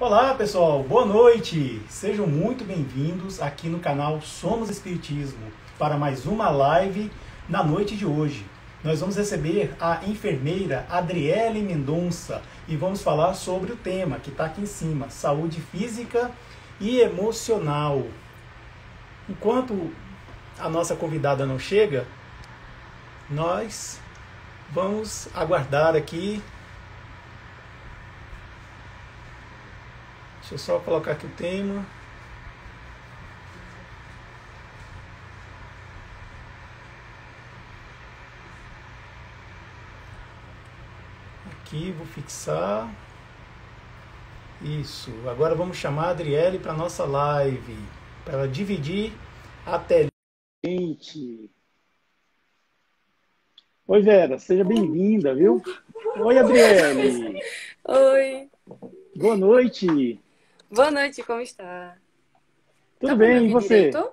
Olá pessoal, boa noite! Sejam muito bem-vindos aqui no canal Somos Espiritismo para mais uma live na noite de hoje. Nós vamos receber a enfermeira Adriele Mendonça e vamos falar sobre o tema que está aqui em cima, saúde física e emocional. Enquanto a nossa convidada não chega, nós vamos aguardar aqui. Deixa eu só colocar aqui o tema. Aqui, vou fixar. Isso. Agora vamos chamar a Adriele para a nossa live, para ela dividir a telinha. Oi, Vera, seja bem-vinda, viu? Oi, Adriele. Oi. Boa noite. Boa noite, como está? Tudo Tá pra me bem, e ouvir você? direito?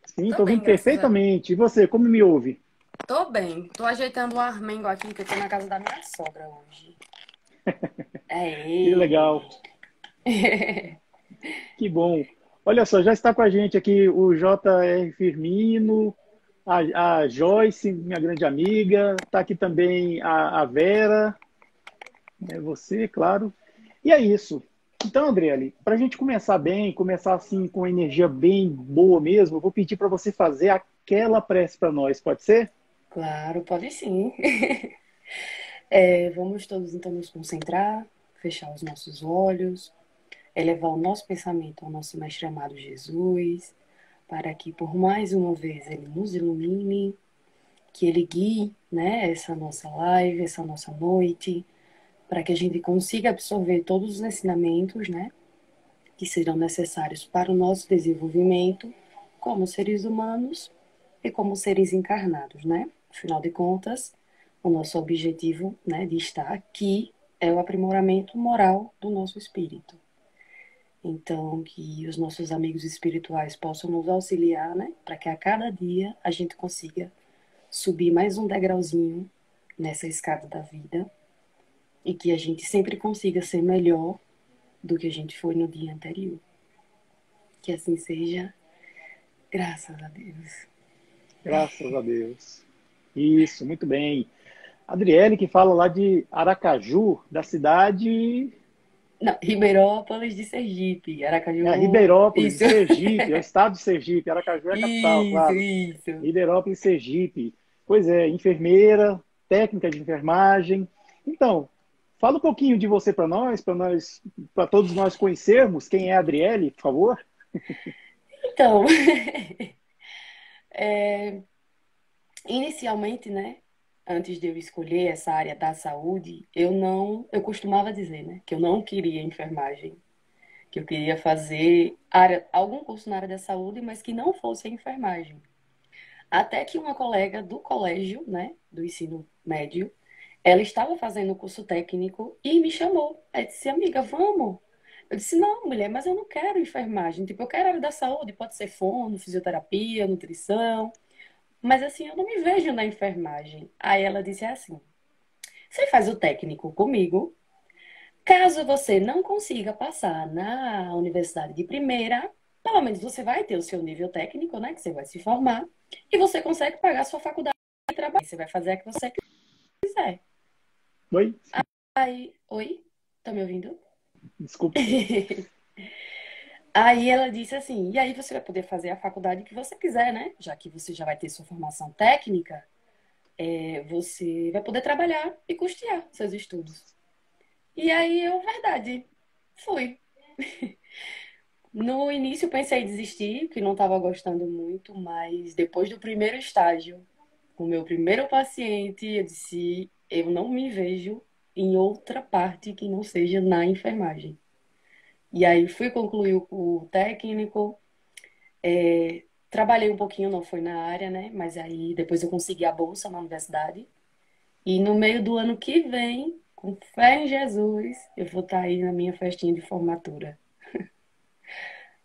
Sim, Tô estou bem, ouvindo graças a Deus. perfeitamente. E você, como me ouve? Tô bem. Tô ajeitando o armengo aqui, que eu tô na casa da minha sogra hoje. Que legal, É. que bom. Olha só, já está com a gente aqui o J.R. Firmino, a Joyce, minha grande amiga, está aqui também a Vera, né, você, claro. E é isso. Então, Adriele, para a gente começar bem, começar assim com energia bem boa mesmo, eu vou pedir para você fazer aquela prece para nós, pode ser? Claro, pode sim. Vamos todos então nos concentrar, fechar os nossos olhos, elevar o nosso pensamento ao nosso Mestre amado Jesus, para que por mais uma vez ele nos ilumine, que ele guie, né, essa nossa live, essa nossa noite, para que a gente consiga absorver todos os ensinamentos, né, que serão necessários para o nosso desenvolvimento como seres humanos e como seres encarnados, né? Afinal de contas, o nosso objetivo, né, de estar aqui é o aprimoramento moral do nosso espírito. Então, que os nossos amigos espirituais possam nos auxiliar, né, para que a cada dia a gente consiga subir mais um degrauzinho nessa escada da vida e que a gente sempre consiga ser melhor do que a gente foi no dia anterior. Que assim seja, graças a Deus. Graças a Deus. Isso, muito bem. Adriele, que fala lá de Aracaju, da cidade. Não, Ribeirópolis de Sergipe, É, Aracaju. Ribeirópolis, Isso. Sergipe, é o estado de Sergipe. Aracaju é a capital, Isso, claro. isso. Ribeirópolis, Sergipe. Pois é, enfermeira, técnica de enfermagem. Então, fala um pouquinho de você para nós, para todos nós conhecermos quem é a Adriele, por favor. Então, é, inicialmente, né, antes de eu escolher essa área da saúde, eu costumava dizer, né, que eu não queria enfermagem, que eu queria fazer algum curso na área da saúde, mas que não fosse a enfermagem. Até que uma colega do colégio, né, do ensino médio, ela estava fazendo o curso técnico e me chamou. Ela disse, amiga, vamos? Eu disse, não, mulher, mas eu não quero enfermagem. Tipo, eu quero área da saúde, pode ser fono, fisioterapia, nutrição. Mas assim, eu não me vejo na enfermagem. Aí ela disse assim, você faz o técnico comigo. Caso você não consiga passar na universidade de primeira, pelo menos você vai ter o seu nível técnico, né? Que você vai se formar. E você consegue pagar a sua faculdade e trabalhar. Você vai fazer a que você quiser. Oi? Aí, oi? Tá me ouvindo? Desculpa. Aí ela disse assim: e aí você vai poder fazer a faculdade que você quiser, né? Já que você já vai ter sua formação técnica, você vai poder trabalhar e custear seus estudos. E aí eu, verdade, fui. No início pensei em desistir, que não estava gostando muito, mas depois do primeiro estágio, o meu primeiro paciente, eu disse: eu não me vejo em outra parte que não seja na enfermagem. E aí fui concluir o técnico. Trabalhei um pouquinho, não foi na área, né? Mas aí depois eu consegui a bolsa na universidade. E no meio do ano que vem, com fé em Jesus, eu vou estar aí na minha festinha de formatura.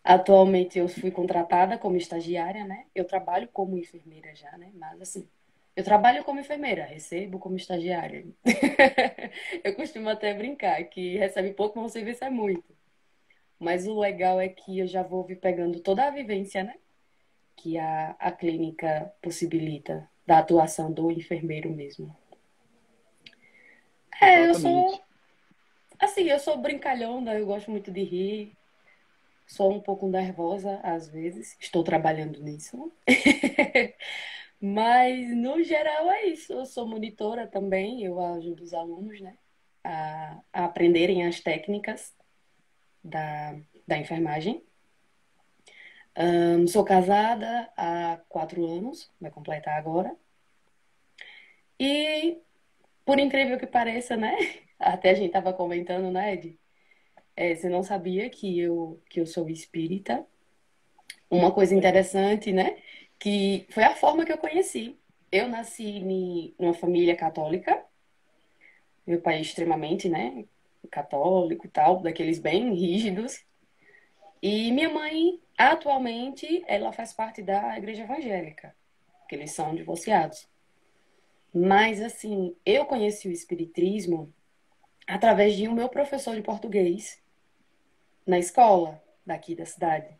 Atualmente eu fui contratada como estagiária, né? Eu trabalho como enfermeira já, né? Mas assim, eu trabalho como enfermeira, recebo como estagiária. Eu costumo até brincar que recebe pouco, mas o serviço é muito. Mas o legal é que eu já vou vir pegando toda a vivência, né? Que a clínica possibilita da atuação do enfermeiro mesmo. Eu Exatamente. sou, assim, eu sou brincalhona, eu gosto muito de rir, sou um pouco nervosa às vezes, estou trabalhando nisso. Mas, no geral, é isso. Eu sou monitora também, eu ajudo os alunos, né, a aprenderem as técnicas da enfermagem. Sou casada há 4 anos, vai completar agora. E, por incrível que pareça, né, até a gente estava comentando, né, Ed? Você não sabia que eu sou espírita. Uma coisa Legal. interessante, né, que foi a forma que eu conheci. Eu nasci numa família católica. Meu pai é extremamente, né, católico e tal, daqueles bem rígidos. E minha mãe, atualmente, ela faz parte da igreja evangélica, que eles são divorciados. Mas, assim, eu conheci o espiritismo através de um meu professor de português na escola daqui da cidade.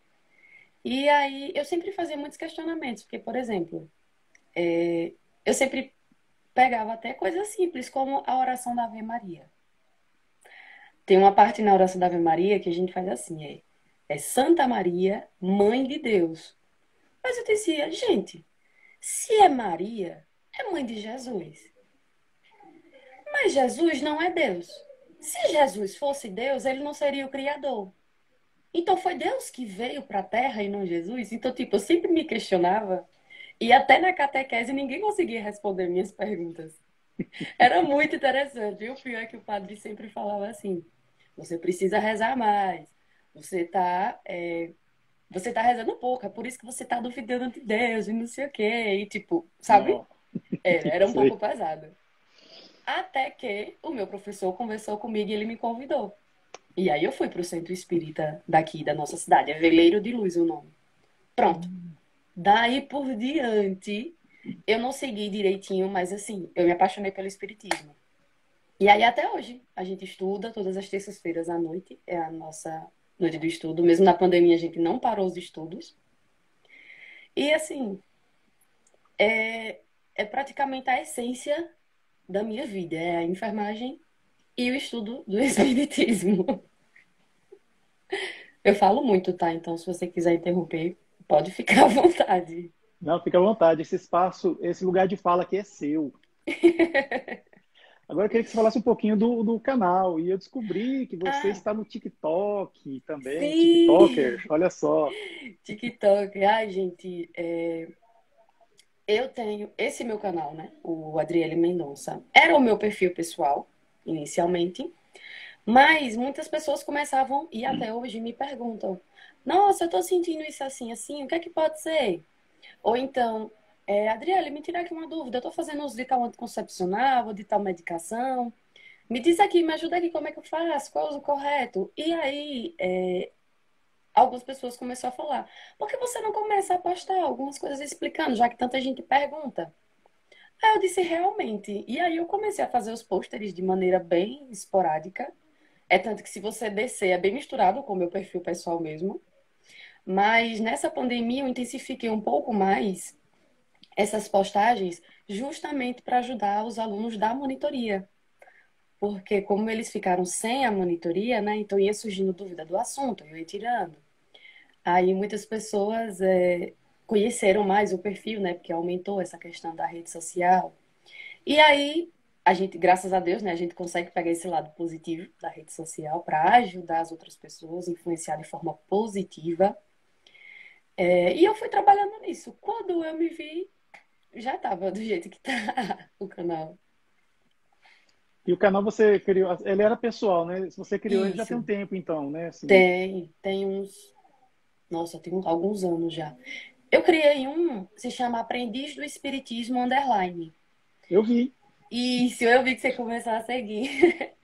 E aí eu sempre fazia muitos questionamentos, porque, por exemplo, eu sempre pegava até coisas simples, como a oração da Ave Maria. Tem uma parte na oração da Ave Maria que a gente faz assim, é Santa Maria, Mãe de Deus. Mas eu dizia, gente, se é Maria, é mãe de Jesus. Mas Jesus não é Deus. Se Jesus fosse Deus, ele não seria o Criador. Então foi Deus que veio para a Terra e não Jesus? Então, tipo, eu sempre me questionava. E até na catequese ninguém conseguia responder minhas perguntas. Era muito interessante. E o pior é que o padre sempre falava assim: você precisa rezar mais. Você tá, é, você tá rezando pouco, é por isso que você tá duvidando de Deus e não sei o quê. E tipo, sabe? Não, Era um pouco sei. pesado. Até que o meu professor conversou comigo e ele me convidou. E aí eu fui pro centro espírita daqui da nossa cidade, é Veleiro de Luz o nome. Pronto. Daí por diante, eu não segui direitinho, mas assim, eu me apaixonei pelo espiritismo. E aí até hoje, a gente estuda todas as terças-feiras à noite, é a nossa noite do estudo. Mesmo na pandemia, a gente não parou os estudos. E assim, é praticamente a essência da minha vida, é a enfermagem e o estudo do espiritismo. Eu falo muito, tá? Então, se você quiser interromper, pode ficar à vontade. Não, fica à vontade. Esse espaço, esse lugar de fala aqui é seu. Agora eu queria que você falasse um pouquinho do canal. E eu descobri que você Ah, está no TikTok também, TikToker. sim! Olha só. TikTok. Ai, gente, eu tenho esse meu canal, né? O Adriele Mendonça. Era o meu perfil pessoal, inicialmente. Mas muitas pessoas começavam e até hoje me perguntam: Nossa, eu tô sentindo isso assim, assim, o que é que pode ser? Ou então, Adriele, me tira aqui uma dúvida. Eu tô fazendo uso de tal anticoncepcional ou de tal medicação. Me diz aqui, me ajuda aqui, como é que eu faço? Qual é o uso correto? E aí, algumas pessoas começaram a falar: Por que você não começa a postar algumas coisas explicando, já que tanta gente pergunta? Aí eu disse: Realmente. E aí eu comecei a fazer os pôsteres de maneira bem esporádica. É tanto que se você descer, é bem misturado com o meu perfil pessoal mesmo. Mas nessa pandemia eu intensifiquei um pouco mais essas postagens justamente para ajudar os alunos da monitoria. Porque como eles ficaram sem a monitoria, né, então ia surgindo dúvida do assunto, eu ia tirando. Aí muitas pessoas conheceram mais o perfil, né, porque aumentou essa questão da rede social. E aí a gente, graças a Deus, né, a gente consegue pegar esse lado positivo da rede social para ajudar as outras pessoas, influenciar de forma positiva. E eu fui trabalhando nisso. Quando eu me vi, já estava do jeito que tá o canal. E o canal você criou, ele era pessoal, né? Se você criou ele já tem um Isso. tempo, então, né? Assim, Tem uns. Nossa, tem alguns anos já. Eu criei se chama Aprendiz do Espiritismo Underline. eu vi. Isso, eu vi que você começou a seguir.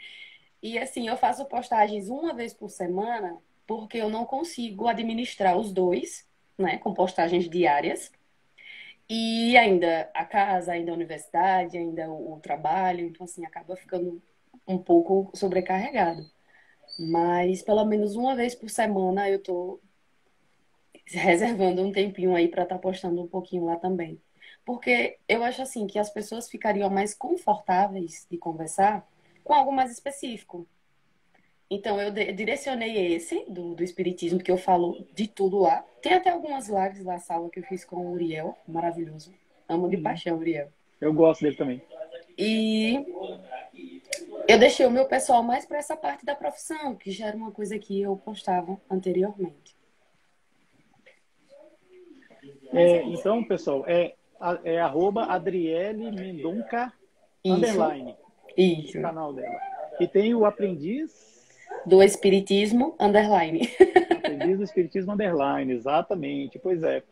E assim, eu faço postagens uma vez por semana, porque eu não consigo administrar os dois, né, com postagens diárias. E ainda a casa, ainda a universidade, ainda o trabalho, então assim, acaba ficando um pouco sobrecarregado. Mas pelo menos uma vez por semana eu tô reservando um tempinho aí para estar postando um pouquinho lá também. Porque eu acho assim que as pessoas ficariam mais confortáveis de conversar com algo mais específico. Então eu direcionei esse do Espiritismo, que eu falo de tudo lá. Tem até algumas lives da sala que eu fiz com o Uriel, maravilhoso. Amo de Uhum. paixão, Uriel. Eu gosto dele também. E eu deixei o meu pessoal mais para essa parte da profissão, que já era uma coisa que eu postava anteriormente. Então, pessoal, é arroba Adriele Mendonca Isso, underline, o isso. canal dela. E tem o Do Espiritismo, underline. Aprendiz do Espiritismo underline, exatamente. Pois é.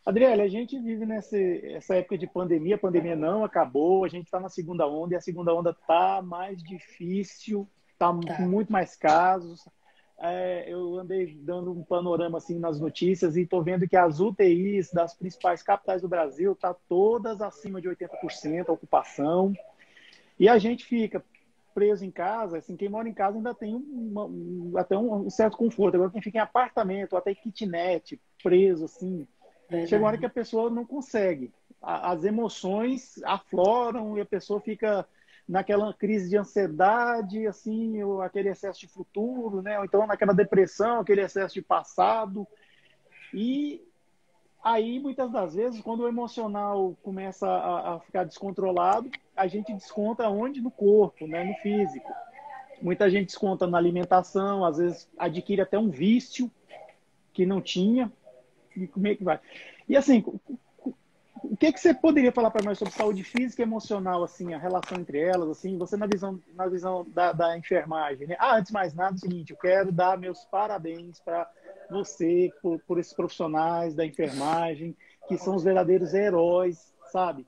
Adriele, a gente vive essa época de pandemia, a pandemia não acabou, a gente está na segunda onda e a segunda onda está mais difícil, está com Tá. muito mais casos. Eu andei dando um panorama assim nas notícias e estou vendo que as UTIs das principais capitais do Brasil estão todas acima de 80% ocupação. E a gente fica preso em casa, assim, quem mora em casa ainda tem até um certo conforto. Agora, quem fica em apartamento, até kitnet, preso, assim, chega uma hora que Verdade. a pessoa não consegue. As emoções afloram e a pessoa fica naquela crise de ansiedade, assim, ou aquele excesso de futuro, né? Ou então naquela depressão, aquele excesso de passado. E aí, muitas das vezes, quando o emocional começa a ficar descontrolado, a gente desconta onde? No corpo, né? No físico. Muita gente desconta na alimentação, às vezes adquire até um vício que não tinha. E como é que vai? E assim, o que você poderia falar para nós sobre saúde física e emocional, assim, a relação entre elas, assim, você na visão da enfermagem, né? Antes de mais nada, é o seguinte, eu quero dar meus parabéns para você, por esses profissionais da enfermagem, que são os verdadeiros heróis, sabe?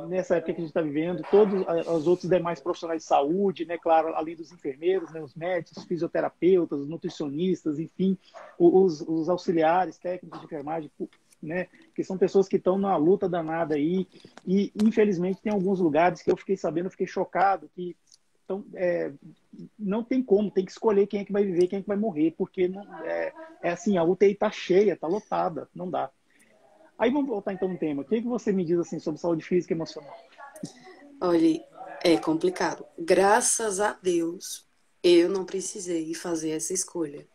Nessa época que a gente está vivendo, todos os outros demais profissionais de saúde, né, claro, além dos enfermeiros, né, os médicos, os fisioterapeutas, os nutricionistas, enfim, os auxiliares técnicos de enfermagem, né, que são pessoas que estão numa luta danada aí, e infelizmente tem alguns lugares que eu fiquei sabendo, eu fiquei chocado, que então, não tem como, tem que escolher quem é que vai viver, quem é que vai morrer, porque não, assim, a UTI está cheia, está lotada, não dá. Aí vamos voltar então no tema. O que você me diz assim sobre saúde física e emocional? Olha, é complicado. Graças a Deus, eu não precisei fazer essa escolha.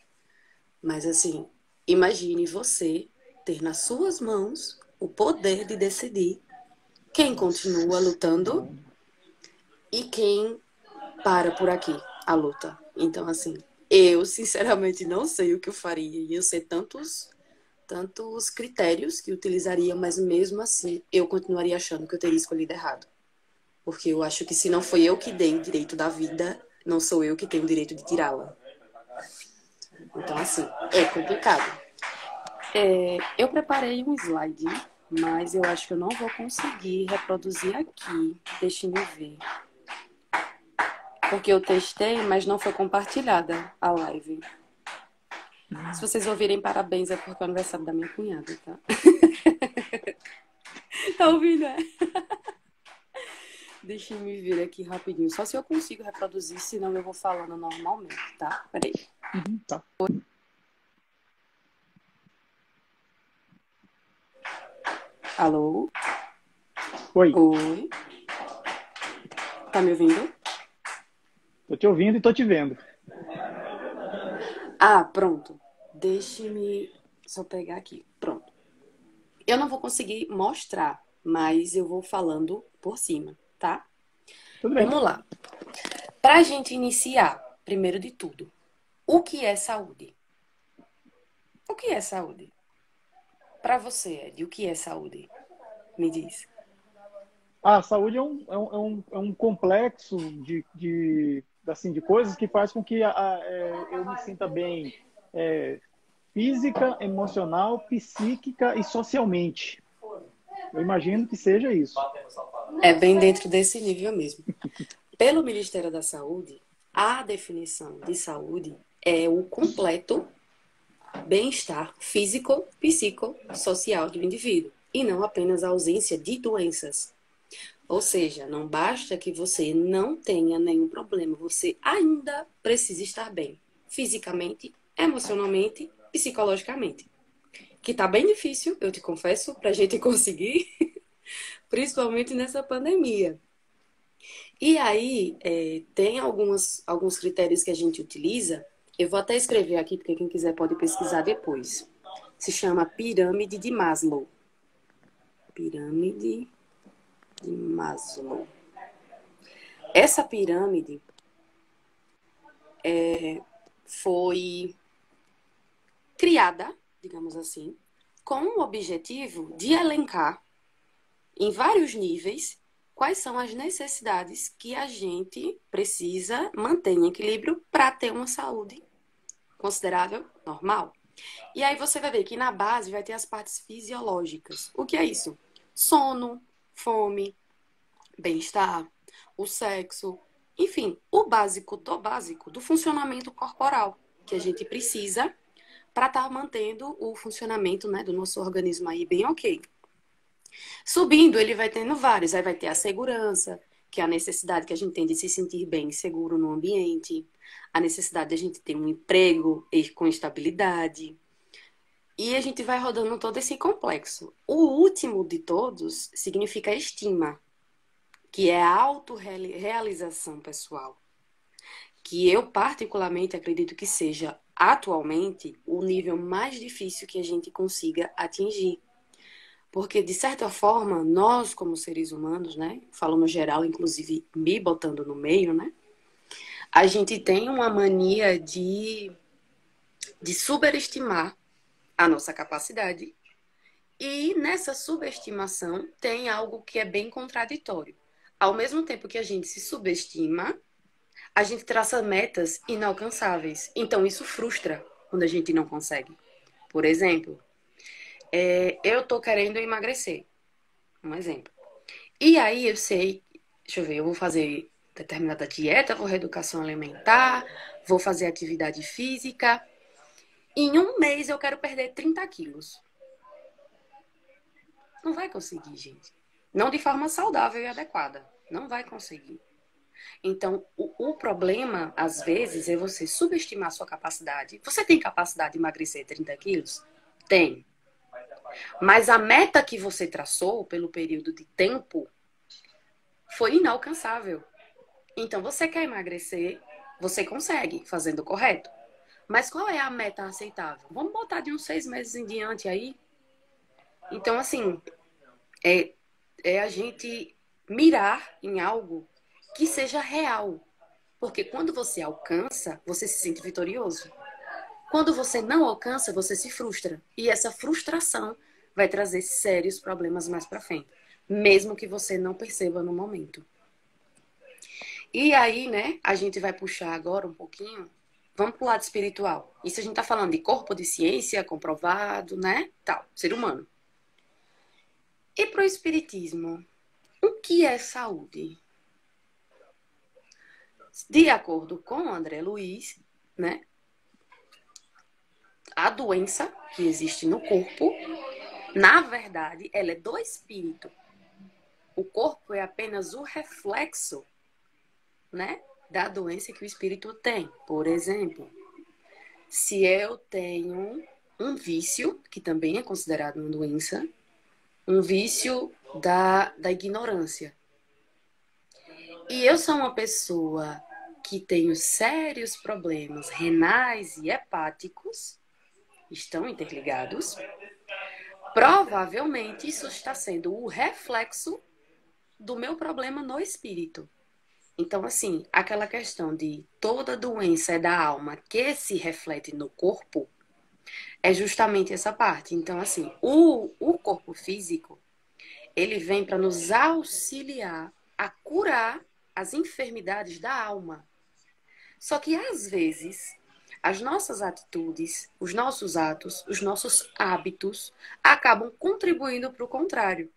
Mas assim, imagine você ter nas suas mãos o poder de decidir quem continua lutando Não. e quem para por aqui a luta. Então, assim, eu sinceramente não sei o que eu faria. E eu sei tantos critérios que utilizaria, mas mesmo assim eu continuaria achando que eu teria escolhido errado. Porque eu acho que se não foi eu que dei o direito da vida, não sou eu que tenho o direito de tirá-la. Então, assim, é complicado. Eu preparei um slide, mas eu acho que eu não vou conseguir reproduzir aqui. Deixa eu ver. Porque eu testei, mas não foi compartilhada a live. Se vocês ouvirem parabéns, é porque é o aniversário da minha cunhada, tá? Tá ouvindo, é? Deixa eu me ver aqui rapidinho. Só se eu consigo reproduzir, senão eu vou falando normalmente, tá? Peraí. Tá. Alô? Oi, Oi? Tá me ouvindo? tô te ouvindo e tô te vendo. Ah, pronto. Deixe-me só pegar aqui. Pronto. Eu não vou conseguir mostrar, mas eu vou falando por cima, tá? Tudo bem. Vamos lá. Pra gente iniciar, primeiro de tudo, o que é saúde? O que é saúde? Pra você, Ed, o que é saúde? Me diz. A saúde é um complexo assim, de coisas que faz com que eu me sinta bem física, emocional, psíquica e socialmente. Eu imagino que seja isso. É bem dentro desse nível mesmo. Pelo Ministério da Saúde, a definição de saúde é o completo bem-estar físico, psicossocial do indivíduo, e não apenas a ausência de doenças. Ou seja, não basta que você não tenha nenhum problema, você ainda precisa estar bem, fisicamente, emocionalmente, psicologicamente. Que tá bem difícil, eu te confesso, pra gente conseguir, principalmente nessa pandemia. E aí, tem alguns critérios que a gente utiliza. Eu vou até escrever aqui, porque quem quiser pode pesquisar depois. Se chama Pirâmide de Maslow. Pirâmide de Maslow. Essa pirâmide foi criada, digamos assim, com o objetivo de elencar em vários níveis quais são as necessidades que a gente precisa manter em equilíbrio para ter uma saúde considerável, normal. E aí você vai ver que na base vai ter as partes fisiológicas. O que é isso? Sono, fome, bem-estar, o sexo, enfim, o básico do funcionamento corporal que a gente precisa para estar mantendo o funcionamento, né, do nosso organismo aí bem ok. Subindo, ele vai tendo vários. Aí vai ter a segurança, que é a necessidade que a gente tem de se sentir bem, seguro no ambiente. A necessidade de a gente ter um emprego com estabilidade. E a gente vai rodando todo esse complexo. O último de todos significa estima, que é a autorrealização pessoal. Que eu particularmente acredito que seja, atualmente, o nível mais difícil que a gente consiga atingir. Porque, de certa forma, nós, como seres humanos, né? Falo no geral, inclusive me botando no meio, né? A gente tem uma mania de superestimar a nossa capacidade. E nessa subestimação tem algo que é bem contraditório. Ao mesmo tempo que a gente se subestima, a gente traça metas inalcançáveis. Então, isso frustra quando a gente não consegue. Por exemplo, eu tô querendo emagrecer. Um exemplo. E aí eu sei, deixa eu ver, eu vou fazer determinada dieta, vou reeducação alimentar, vou fazer atividade física. Em um mês eu quero perder 30 quilos. Não vai conseguir, gente. Não de forma saudável e adequada. Não vai conseguir. Então, o problema, às vezes, é você subestimar a sua capacidade. Você tem capacidade de emagrecer 30 quilos? Tem. Mas a meta que você traçou pelo período de tempo foi inalcançável. Então, você quer emagrecer, você consegue, fazendo o correto. Mas qual é a meta aceitável? Vamos botar de uns 6 meses em diante aí. Então, assim, é a gente mirar em algo que seja real. Porque quando você alcança, você se sente vitorioso. Quando você não alcança, você se frustra. E essa frustração vai trazer sérios problemas mais pra frente. Mesmo que você não perceba no momento. E aí, né, a gente vai puxar agora um pouquinho. Vamos pro lado espiritual. Isso a gente tá falando de corpo de ciência, comprovado, né? Tal, ser humano. E pro espiritismo, o que é saúde? De acordo com André Luiz, né? A doença que existe no corpo, na verdade, ela é do espírito. O corpo é apenas o reflexo, né, da doença que o espírito tem. Por exemplo, se eu tenho um vício, que também é considerado uma doença, um vício da ignorância. E eu sou uma pessoa que tenho sérios problemas renais e hepáticos, estão interligados, provavelmente isso está sendo o reflexo do meu problema no espírito. Então, assim, aquela questão de toda doença é da alma que se reflete no corpo, é justamente essa parte. Então, assim, o corpo físico, ele vem para nos auxiliar a curar as enfermidades da alma. Só que, às vezes, as nossas atitudes, os nossos atos, os nossos hábitos acabam contribuindo para o contrário.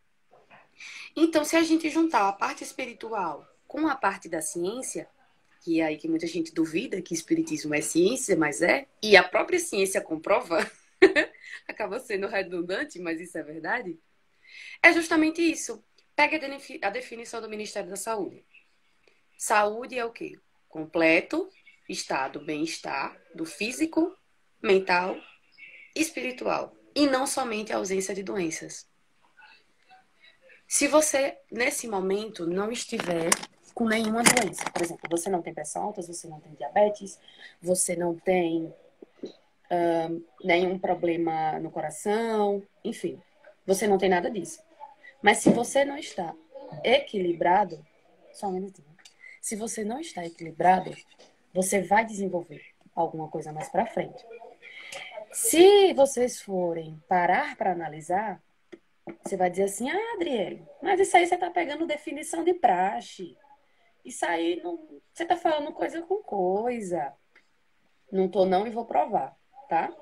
Então, se a gente juntar a parte espiritual com a parte da ciência, que é aí que muita gente duvida que espiritismo é ciência, mas é, e a própria ciência comprova, acaba sendo redundante, mas isso é verdade, é justamente isso. Pegue a definição do Ministério da Saúde. Saúde é o quê? Completo estado bem-estar do físico, mental e espiritual. E não somente a ausência de doenças. Se você, nesse momento, não estiver com nenhuma doença, por exemplo, você não tem pressão alta, você não tem diabetes, você não tem nenhum problema no coração, enfim, você não tem nada disso. Mas se você não está equilibrado, só um minutinho. Se você não está equilibrado, você vai desenvolver alguma coisa mais para frente. Se vocês forem parar para analisar, você vai dizer assim, Adriele, mas isso aí você está pegando definição de praxe. Isso aí, não... você está falando coisa com coisa. Não tô não e vou provar, tá?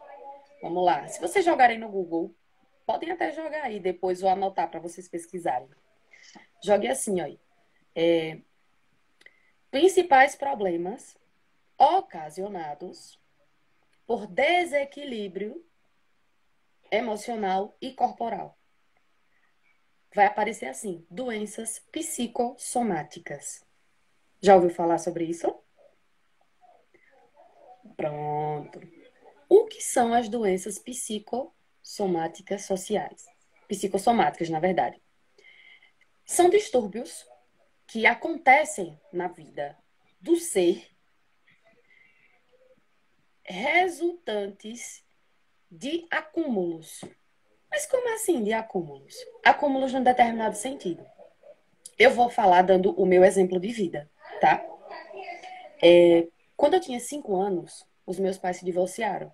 Vamos lá. Se vocês jogarem no Google, podem até jogar aí, depois vou anotar para vocês pesquisarem. Jogue assim, ó. Principais problemas ocasionados por desequilíbrio emocional e corporal. Vai aparecer assim, doenças psicossomáticas. Já ouviu falar sobre isso? Pronto. O que são as doenças psicossomáticas sociais? Psicossomáticas, na verdade. São distúrbios que acontecem na vida do ser resultantes de acúmulos. Mas como assim de acúmulos? Acúmulos num determinado sentido. Eu vou falar dando o meu exemplo de vida, tá? Quando eu tinha 5 anos, os meus pais se divorciaram.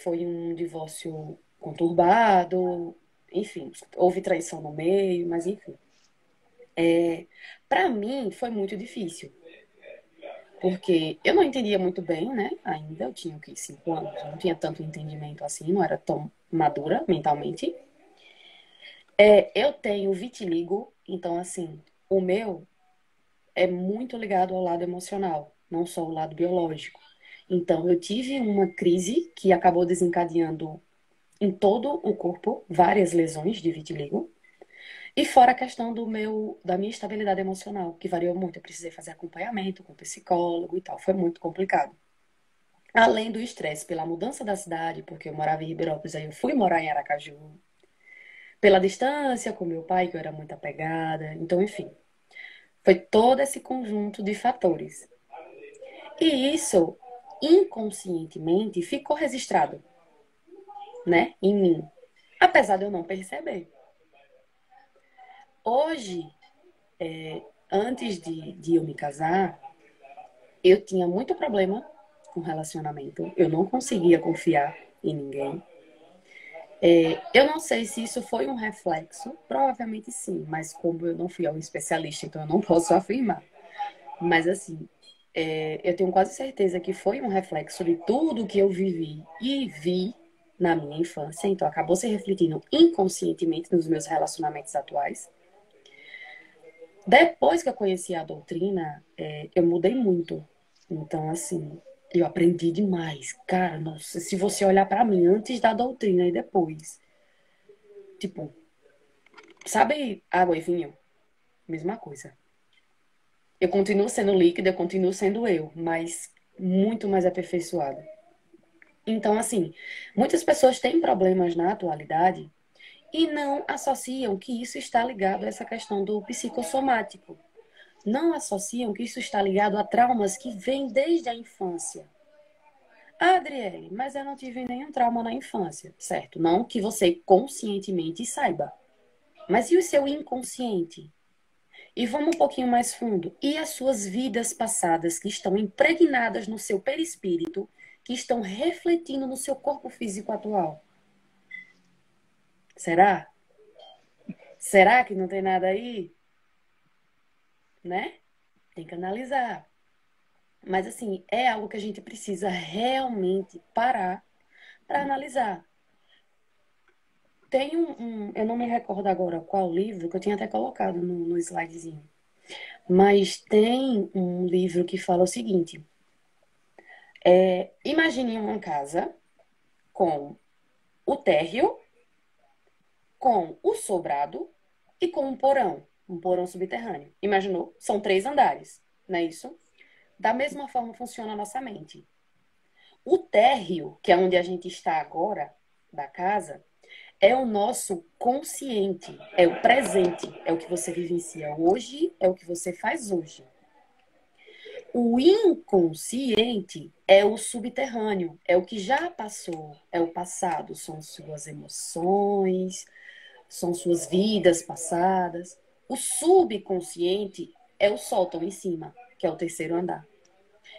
Foi um divórcio conturbado, enfim, houve traição no meio, mas enfim. Para mim foi muito difícil, porque eu não entendia muito bem, né? Ainda eu tinha 5 anos, eu não tinha tanto entendimento assim, não era tão madura mentalmente. Eu tenho vitiligo, então assim, o meu é muito ligado ao lado emocional, não só ao lado biológico. Então eu tive uma crise que acabou desencadeando em todo o corpo várias lesões de vitiligo. E fora a questão da minha estabilidade emocional, que variou muito. Eu precisei fazer acompanhamento com psicólogo e tal. Foi muito complicado. Além do estresse pela mudança da cidade, porque eu morava em Ribeirópolis, aí eu fui morar em Aracaju. Pela distância com meu pai, que eu era muito apegada. Então, enfim, foi todo esse conjunto de fatores. E isso, inconscientemente, ficou registrado, né, em mim. Apesar de eu não perceber. Hoje, antes de eu me casar, eu tinha muito problema com relacionamento. Eu não conseguia confiar em ninguém. Eu não sei se isso foi um reflexo. Provavelmente sim. Mas como eu não fui ao especialista, então eu não posso afirmar. Mas assim, eu tenho quase certeza que foi um reflexo de tudo que eu vivi e vi na minha infância. Então acabou se refletindo inconscientemente nos meus relacionamentos atuais. Depois que eu conheci a doutrina, eu mudei muito. Então, assim, eu aprendi demais. Cara, nossa, se você olhar pra mim antes da doutrina e depois, tipo, sabe água e vinho? Mesma coisa. Eu continuo sendo líquida, eu continuo sendo eu, mas muito mais aperfeiçoada. Então, assim, muitas pessoas têm problemas na atualidade e não associam que isso está ligado a essa questão do psicossomático. Não associam que isso está ligado a traumas que vêm desde a infância. Ah, Adriele, mas eu não tive nenhum trauma na infância, certo? Não que você conscientemente saiba. Mas e o seu inconsciente? E vamos um pouquinho mais fundo. E as suas vidas passadas que estão impregnadas no seu perispírito, que estão refletindo no seu corpo físico atual? Será? Será que não tem nada aí? Né? Tem que analisar. Mas, assim, é algo que a gente precisa realmente parar para analisar. Tem eu não me recordo agora qual livro, que eu tinha até colocado no slidezinho. Mas tem um livro que fala o seguinte. Imagine uma casa com o térreo, com o sobrado e com um porão subterrâneo. Imaginou? São 3 andares, não é isso? Da mesma forma funciona a nossa mente. O térreo, que é onde a gente está agora, da casa, é o nosso consciente, é o presente, é o que você vivencia hoje, é o que você faz hoje. O inconsciente é o subterrâneo, é o que já passou, é o passado, são suas emoções, são suas vidas passadas. O subconsciente é o sótão em cima, que é o terceiro andar,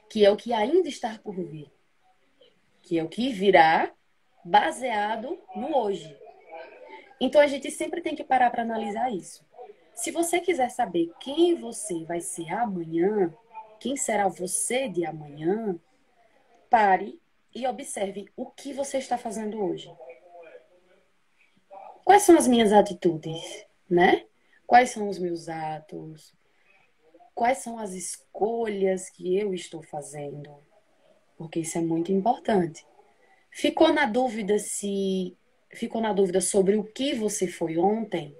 que é o que ainda está por vir, que é o que virá baseado no hoje. Então a gente sempre tem que parar para analisar isso. Se você quiser saber quem você vai ser amanhã, quem será você de amanhã, pare e observe o que você está fazendo hoje. Quais são as minhas atitudes, né? Quais são os meus atos? Quais são as escolhas que eu estou fazendo? Porque isso é muito importante. Ficou na dúvida sobre o que você foi ontem?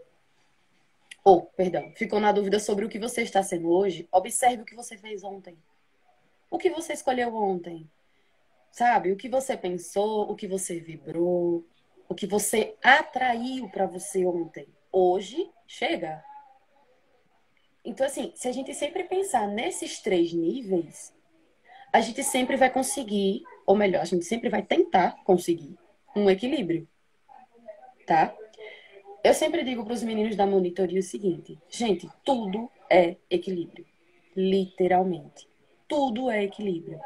Ficou na dúvida sobre o que você está sendo hoje? Observe o que você fez ontem. O que você escolheu ontem? Sabe? O que você pensou, o que você vibrou, o que você atraiu para você ontem. Hoje, chega. Então, assim, se a gente sempre pensar nesses 3 níveis, a gente sempre vai conseguir, ou melhor, a gente sempre vai tentar conseguir um equilíbrio, tá? Eu sempre digo para os meninos da monitoria o seguinte: gente, tudo é equilíbrio. Literalmente. Tudo é equilíbrio.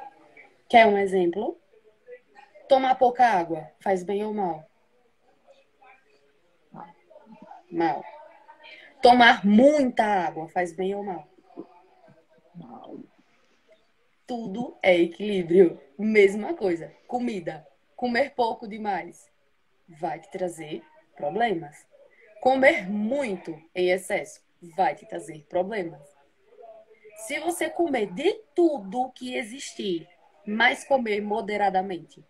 Quer um exemplo? Tomar pouca água faz bem ou mal? Mal. Tomar muita água faz bem ou mal? Mal. Tudo é equilíbrio. Mesma coisa. Comida. Comer pouco demais vai te trazer problemas. Comer muito em excesso vai te trazer problemas. Se você comer de tudo que existir, mas comer moderadamente,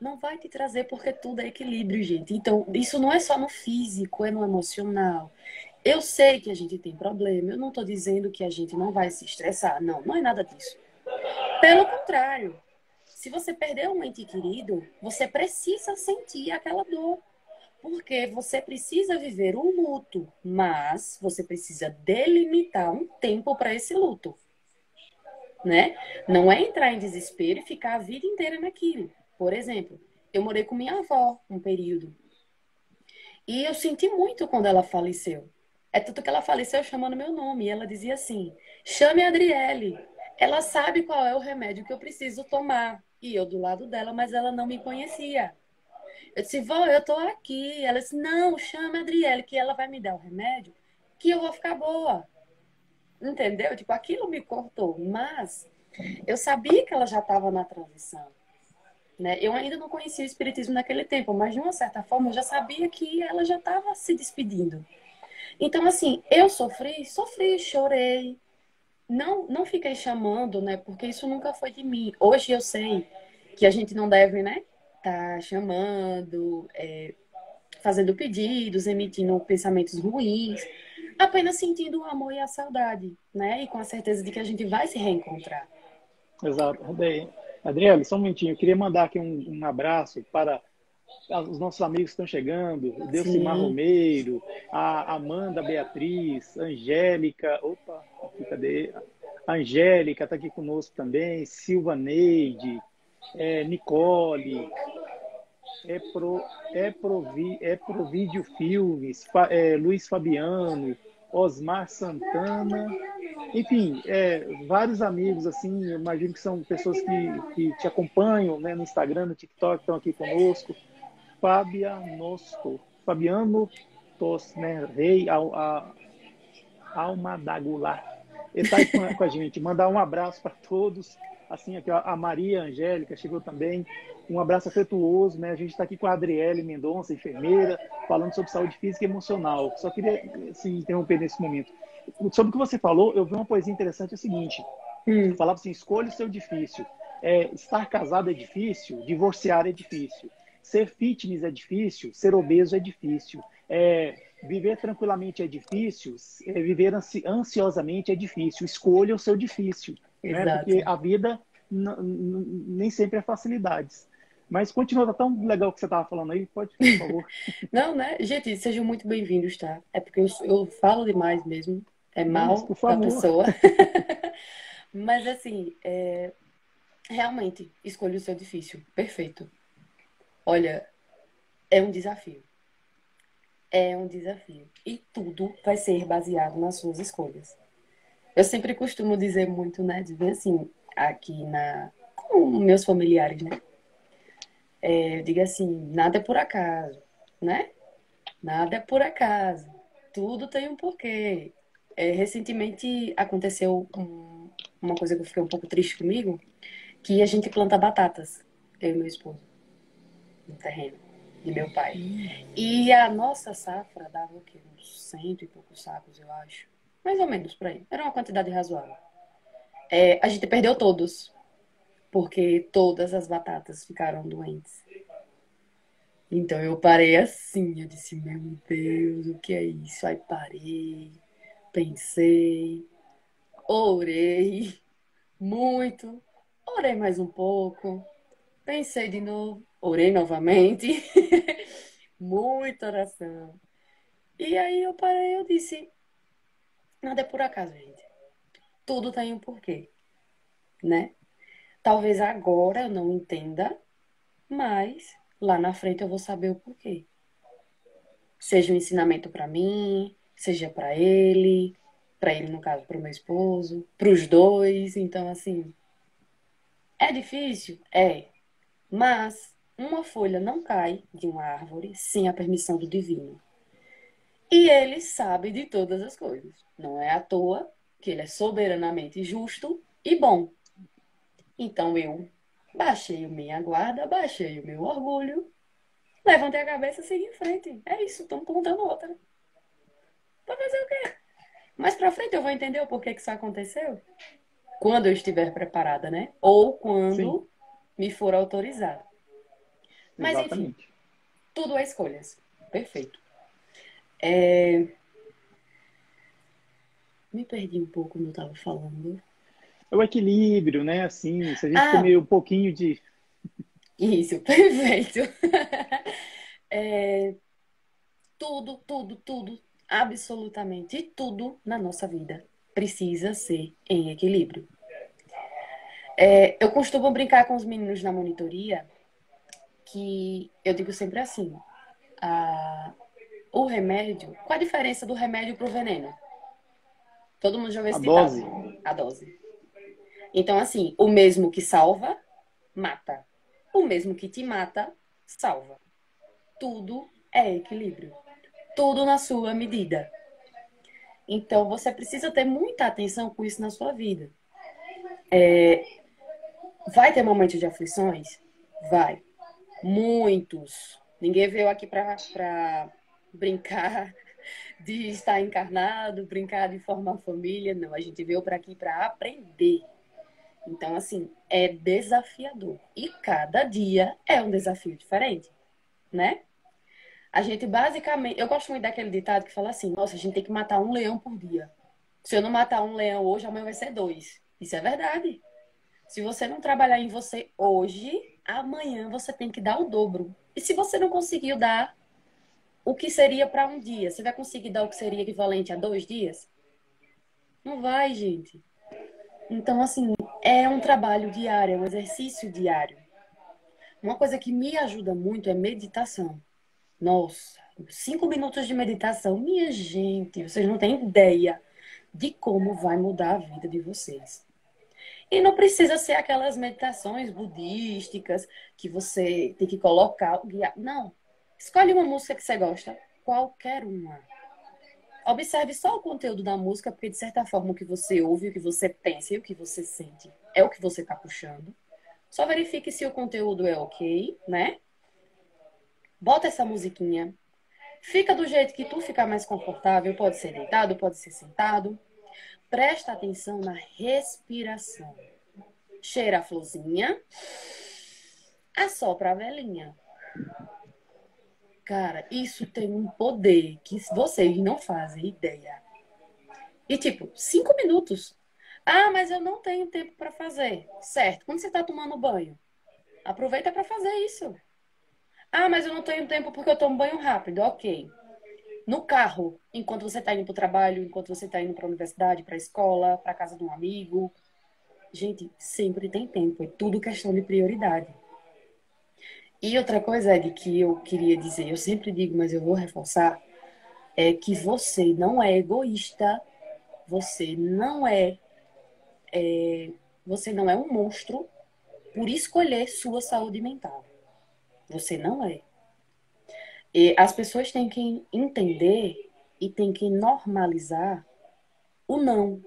não vai te trazer, porque tudo é equilíbrio, gente. Então, isso não é só no físico, é no emocional. Eu sei que a gente tem problema, eu não estou dizendo que a gente não vai se estressar. Não, não é nada disso. Pelo contrário, se você perder um ente querido, você precisa sentir aquela dor. Porque você precisa viver o luto, mas você precisa delimitar um tempo para esse luto, né? Não é entrar em desespero e ficar a vida inteira naquilo. Por exemplo, eu morei com minha avó um período e eu senti muito quando ela faleceu. É tanto que ela faleceu chamando meu nome e ela dizia assim: chame a Adriele, ela sabe qual é o remédio que eu preciso tomar. E eu do lado dela, mas ela não me conhecia. Eu disse, vó, eu tô aqui. Ela disse, não, chama a Adriele, que ela vai me dar o remédio, que eu vou ficar boa. Entendeu? Tipo, aquilo me cortou. Mas eu sabia que ela já estava na transição. Né? Eu ainda não conhecia o espiritismo naquele tempo, mas de uma certa forma eu já sabia que ela já estava se despedindo. Então, assim, eu sofri, chorei. Não fiquei chamando, né? Porque isso nunca foi de mim. Hoje eu sei que a gente não deve, né? Tá chamando, fazendo pedidos, emitindo pensamentos ruins, apenas sentindo o amor e a saudade, né? E com a certeza de que a gente vai se reencontrar. Exato. Bem, Adriele, só um minutinho. Eu queria mandar aqui um abraço para os nossos amigos que estão chegando, o Delcimar Sim, Romeiro, a Amanda Beatriz, Angélica, opa, aqui, cadê? A Angélica está aqui conosco também, Silva Neide, Nicole, Provídeo Filmes, Luiz Fabiano, Osmar Santana, enfim, vários amigos, assim, eu imagino que são pessoas que te acompanham, né, no Instagram, no TikTok, estão aqui conosco. Fabiano Tos, né, Rei Alma da Goulart. Ele está aí com a gente. Mandar um abraço para todos. Assim, aqui, ó, a Maria Angélica chegou também. Um abraço afetuoso, né? A gente está aqui com a Adriele Mendonça, enfermeira, falando sobre saúde física e emocional. Só queria assim, interromper nesse momento. Sobre o que você falou, eu vi uma poesia interessante, é o seguinte. Falava assim, escolha o seu difícil. Estar casado é difícil, divorciar é difícil. Ser fitness é difícil, ser obeso é difícil. viver tranquilamente é difícil, viver ansiosamente é difícil. Escolha o seu difícil, né? Porque Exato. a vida nem sempre é facilidades. Mas continua, tá tão legal o que você estava falando aí, pode, por favor. Não, né? Gente, sejam muito bem-vindos, tá? É porque eu falo demais mesmo. É Não, mas mal por da favor. pessoa. Mas assim, realmente, escolha o seu difícil. Perfeito. Olha, é um desafio. É um desafio. E tudo vai ser baseado nas suas escolhas. Eu sempre costumo dizer muito, né? Dizer assim, aqui com meus familiares, né? Eu digo assim, nada é por acaso, né? Nada é por acaso. Tudo tem um porquê. Recentemente aconteceu uma coisa que eu fiquei um pouco triste comigo, que a gente planta batatas, eu e meu esposo, no terreno de meu pai. E a nossa safra dava o quê? Uns 100 e poucos sacos, eu acho. Mais ou menos por aí. Era uma quantidade razoável. A gente perdeu todos, porque todas as batatas ficaram doentes. Então eu parei assim, eu disse, meu Deus, o que é isso? Aí parei, pensei, orei muito, orei mais um pouco, pensei de novo, orei novamente, muita oração. E aí eu parei, eu disse, nada é por acaso, gente. Tudo tem um porquê, né? Talvez agora eu não entenda, mas lá na frente eu vou saber o porquê. Seja um ensinamento para mim, seja para ele no caso, para o meu esposo, para os dois. Então, assim, é difícil? É. Mas uma folha não cai de uma árvore sem a permissão do divino. E ele sabe de todas as coisas. Não é à toa que ele é soberanamente justo e bom. Então eu baixei a minha guarda, baixei o meu orgulho, levantei a cabeça e segui em frente. É isso, estamos contando outra. Pra fazer o quê? Mais pra frente eu vou entender o porquê que isso aconteceu. Quando eu estiver preparada, né? Ou Sim, quando me for autorizado. Mas enfim, exatamente. tudo é escolhas. Perfeito. É, Me perdi um pouco no que eu estava falando. É o equilíbrio, né? Assim, se a gente Ah, comer um pouquinho de... isso, perfeito. É, tudo, absolutamente tudo na nossa vida precisa ser em equilíbrio. Eu costumo brincar com os meninos na monitoria que eu digo sempre assim: a, o remédio, qual a diferença do remédio para o veneno? Todo mundo já ouviu A esse ditado, dose. né? A dose. Então, assim, o mesmo que salva, mata. O mesmo que te mata, salva. Tudo é equilíbrio. Tudo na sua medida. Então, você precisa ter muita atenção com isso na sua vida. Vai ter momentos de aflições? Vai. Muitos. Ninguém veio aqui para brincar de estar encarnado, brincar de formar família. Não, a gente veio para aqui para aprender. Então, assim, é desafiador. E cada dia é um desafio diferente, né? A gente basicamente. Eu gosto muito daquele ditado que fala assim: nossa, a gente tem que matar um leão por dia. Se eu não matar um leão hoje, amanhã vai ser dois. Isso é verdade. Se você não trabalhar em você hoje, amanhã você tem que dar o dobro. E se você não conseguiu dar o que seria para um dia, você vai conseguir dar o que seria equivalente a 2 dias? Não vai, gente. Então, assim, é um trabalho diário, é um exercício diário. Uma coisa que me ajuda muito é meditação. Nossa, 5 minutos de meditação, minha gente, vocês não têm ideia de como vai mudar a vida de vocês. E não precisa ser aquelas meditações budísticas que você tem que colocar o guia. Não. Escolhe uma música que você gosta, qualquer uma. Observe só o conteúdo da música, porque de certa forma o que você ouve, o que você pensa e o que você sente é o que você está puxando. Só verifique se o conteúdo é ok, né? Bota essa musiquinha. Fica do jeito que tu ficar mais confortável. Pode ser deitado, pode ser sentado. Presta atenção na respiração. Cheira a florzinha. Assopra a velinha. Cara, isso tem um poder que vocês não fazem ideia. E tipo, 5 minutos. Ah, mas eu não tenho tempo para fazer. Certo. Quando você tá tomando banho, aproveita para fazer isso. Ah, mas eu não tenho tempo porque eu tomo banho rápido. Ok. No carro, enquanto você está indo para o trabalho, enquanto você está indo para a universidade, para a escola, para casa de um amigo. Gente, sempre tem tempo. É tudo questão de prioridade. E outra coisa, Ed, que eu queria dizer, eu sempre digo, mas eu vou reforçar, é que você não é egoísta, você não é, você não é um monstro por escolher sua saúde mental. Você não é. E as pessoas têm que entender e têm que normalizar o não.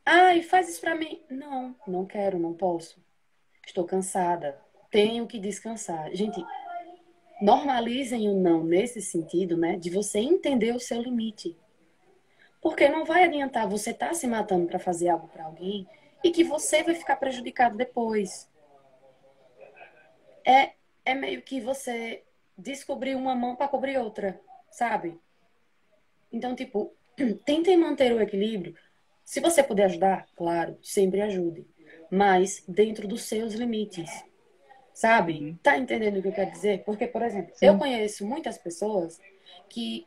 Ai, faz isso pra mim. Não, não quero, não posso. Estou cansada. Tenho que descansar. Gente, normalizem o não nesse sentido, né? De você entender o seu limite. Porque não vai adiantar você estar se matando para fazer algo para alguém e que você vai ficar prejudicado depois. É, é meio que você descobrir uma mão para cobrir outra, sabe? Então, tipo, tentem manter o equilíbrio. Se você puder ajudar, claro, sempre ajude. Mas dentro dos seus limites, sabe? Uhum. Tá entendendo o que eu quero dizer? Porque, por exemplo, eu Sim. conheço muitas pessoas que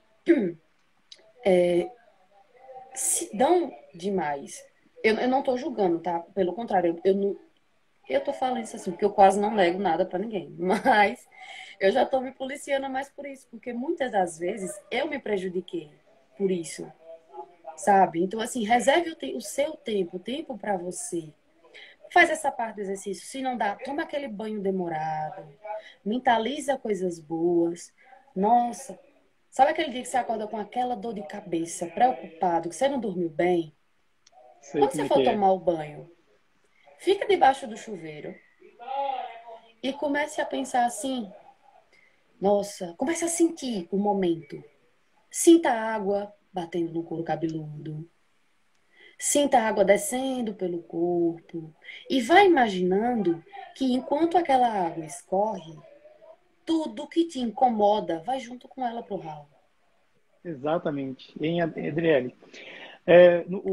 se dão demais. Eu não tô julgando, tá? Pelo contrário, eu não, eu tô falando isso assim, porque eu quase não nego nada pra ninguém. Mas eu já tô me policiando mais por isso, porque muitas das vezes eu me prejudiquei por isso, sabe? Então, assim, reserve o seu tempo, o tempo pra você. Faz essa parte do exercício. Se não dá, toma aquele banho demorado. Mentaliza coisas boas. Nossa, sabe aquele dia que você acorda com aquela dor de cabeça, preocupado, que você não dormiu bem? Sei Quando como você é for que é. tomar o banho, fica debaixo do chuveiro e comece a pensar assim: nossa, comece a sentir o momento. Sinta a água batendo no couro cabeludo. Sinta a água descendo pelo corpo. E vá imaginando que enquanto aquela água escorre, tudo que te incomoda vai junto com ela pro ralo. Exatamente. Em Adriele,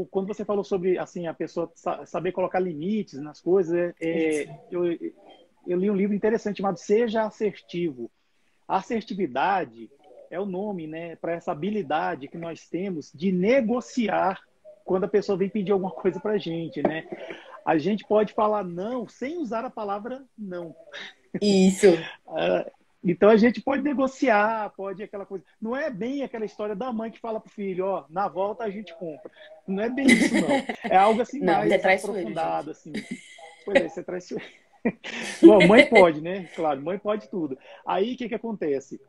quando você falou sobre assim a pessoa saber colocar limites nas coisas, Isso. eu li um livro interessante chamado Seja Assertivo. A assertividade é o nome, né, para essa habilidade que nós temos de negociar quando a pessoa vem pedir alguma coisa para a gente, né? A gente pode falar não sem usar a palavra não. Isso. Ah, então a gente pode negociar, pode aquela coisa. Não é bem aquela história da mãe que fala pro filho, ó, na volta a gente compra. Não é bem isso, não. É algo assim Não, você é mais traiçoeiro, gente. aprofundado, assim. Pois é, você traz. Bom, mãe pode, né? Claro, mãe pode tudo. Aí o que que acontece?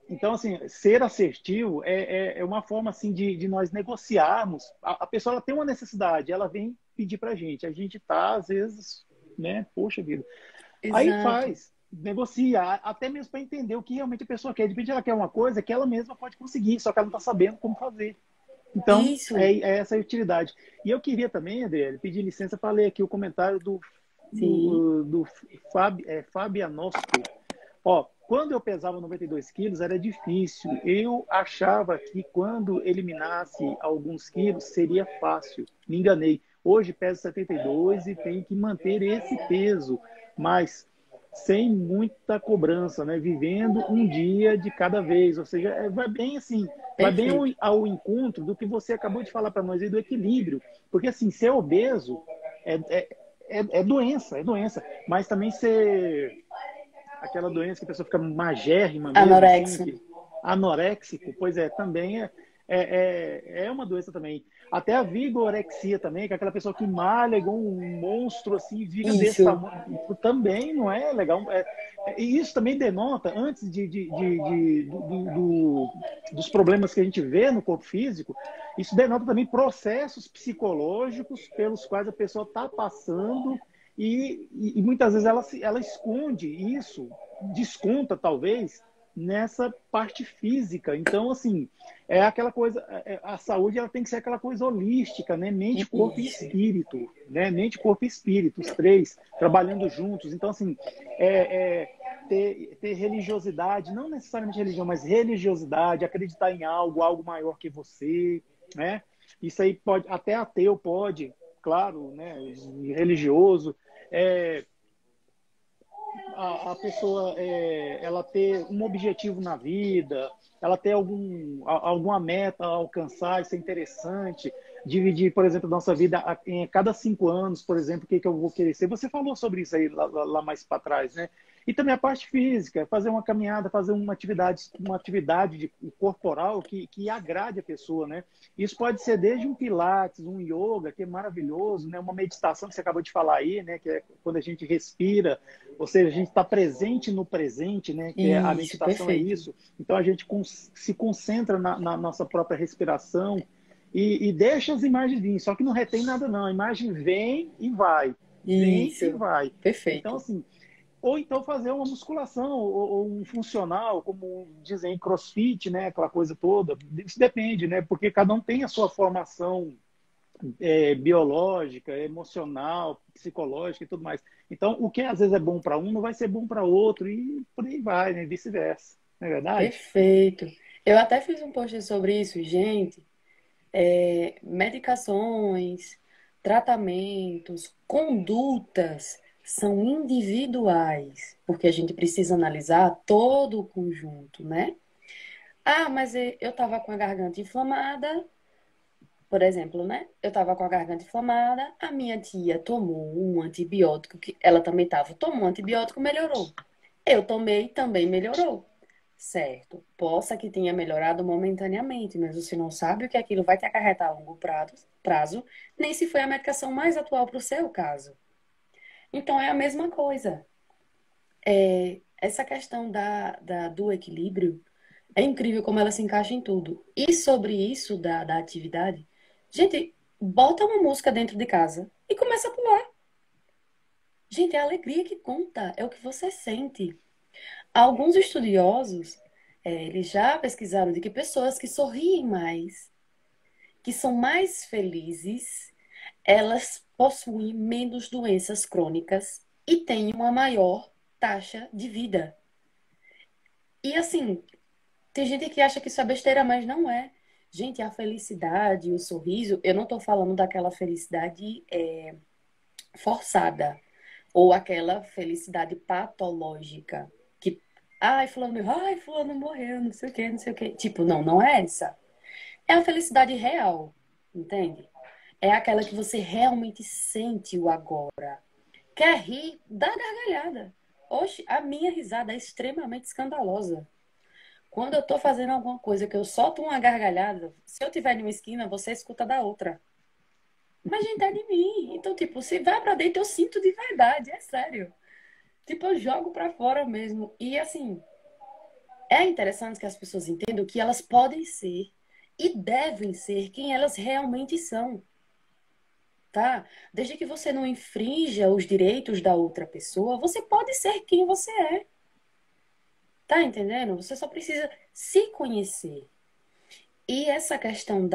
Então, assim, ser assertivo é uma forma assim de nós negociarmos. A pessoa ela tem uma necessidade, ela vem pedir pra gente. A gente tá, às vezes, né? Poxa vida. Aí Exato. faz, negocia, até mesmo para entender o que realmente a pessoa quer. De repente ela quer uma coisa que ela mesma pode conseguir, só que ela não está sabendo como fazer. Então, Isso. é essa a utilidade. E eu queria também, Adriele, pedir licença para ler aqui o comentário Sim. do Fabianosco. Ó, quando eu pesava 92 quilos era difícil. Eu achava que quando eliminasse alguns quilos seria fácil. Me enganei. Hoje peso 72 e tenho que manter esse peso, mas sem muita cobrança, né? Vivendo um dia de cada vez. Ou seja, vai bem assim, vai bem Perfeito. ao encontro do que você acabou de falar para nós aí do equilíbrio. Porque assim, ser obeso é, é doença, é doença. Mas também ser aquela doença que a pessoa fica magérrima mesmo, assim, Anorexia. que anoréxico, pois é, também é uma doença também. Até a vigorexia também, que é aquela pessoa que malha igual um monstro, assim, fica desse Isso. tamanho, também não é legal. E isso também denota, antes dos problemas que a gente vê no corpo físico, isso denota também processos psicológicos pelos quais a pessoa está passando e muitas vezes ela esconde isso, desconta talvez nessa parte física. Então, assim, é aquela coisa, a saúde ela tem que ser aquela coisa holística, né? Mente, corpo e Isso. espírito, né? Mente, corpo e espírito, os três trabalhando juntos. Então, assim, é, é, ter religiosidade, não necessariamente religião, mas religiosidade, acreditar em algo, algo maior que você, né? Isso aí pode, até ateu pode, claro, né? Religioso. É, a pessoa ela ter um objetivo na vida, ela ter alguma meta a alcançar, isso é interessante. Dividir, por exemplo, nossa vida em cada 5 anos, por exemplo, o que eu vou querer ser. Você falou sobre isso aí lá mais para trás, né? E também a parte física, fazer uma caminhada, fazer uma atividade corporal que agrade a pessoa, né? Isso pode ser desde um pilates, um yoga, que é maravilhoso, né? Uma meditação que você acabou de falar aí, né? Que é quando a gente respira, ou seja, a gente está presente no presente, né? Que a Isso, meditação é perfeito. isso. Então a gente se concentra na nossa própria respiração e deixa as imagens virem. Só que não retém nada, não. A imagem vem e vai. Vem e Isso, vai. Então, perfeito. assim, ou então fazer uma musculação ou um funcional, como dizem CrossFit, né? Aquela coisa toda. Isso depende, né? Porque cada um tem a sua formação biológica, emocional, psicológica e tudo mais. Então, o que às vezes é bom para um não vai ser bom para outro e por aí vai, né? Vice-versa. Não é verdade? Perfeito. Eu até fiz um post sobre isso, gente. Medicações, tratamentos, condutas são individuais, porque a gente precisa analisar todo o conjunto, né? Ah, mas eu estava com a garganta inflamada, por exemplo, né? Eu estava com a garganta inflamada, a minha tia tomou um antibiótico, que ela também estava, tomou um antibiótico, melhorou. Eu tomei, também melhorou. Certo. Possa que tenha melhorado momentaneamente, mas você não sabe o que aquilo vai te acarretar a longo prazo, nem se foi a medicação mais atual para o seu caso. Então é a mesma coisa. Essa questão do equilíbrio é incrível como ela se encaixa em tudo. E sobre isso da atividade, gente, bota uma música dentro de casa e começa a pular. Gente, é a alegria que conta, é o que você sente. Alguns estudiosos, eles já pesquisaram de que pessoas que sorriem mais, que são mais felizes, elas possuem menos doenças crônicas e têm uma maior taxa de vida. E assim, tem gente que acha que isso é besteira, mas não é. Gente, a felicidade, o sorriso, eu não estou falando daquela felicidade forçada ou aquela felicidade patológica que, ai, fulano morreu, não sei o quê, não sei o quê. Tipo, não, não é essa. É a felicidade real, entende? É aquela que você realmente sente o agora. Quer rir? Dá gargalhada. Oxe, a minha risada é extremamente escandalosa. Quando eu tô fazendo alguma coisa que eu solto uma gargalhada, se eu tiver em uma esquina, você escuta da outra. Mas, gente, é de mim. Então, tipo, se vai pra dentro, eu sinto de verdade, é sério. Tipo, eu jogo pra fora mesmo. E, assim, é interessante que as pessoas entendam que elas podem ser e devem ser quem elas realmente são, tá? Desde que você não infrinja os direitos da outra pessoa, você pode ser quem você é. Tá entendendo? Você só precisa se conhecer. E essa questão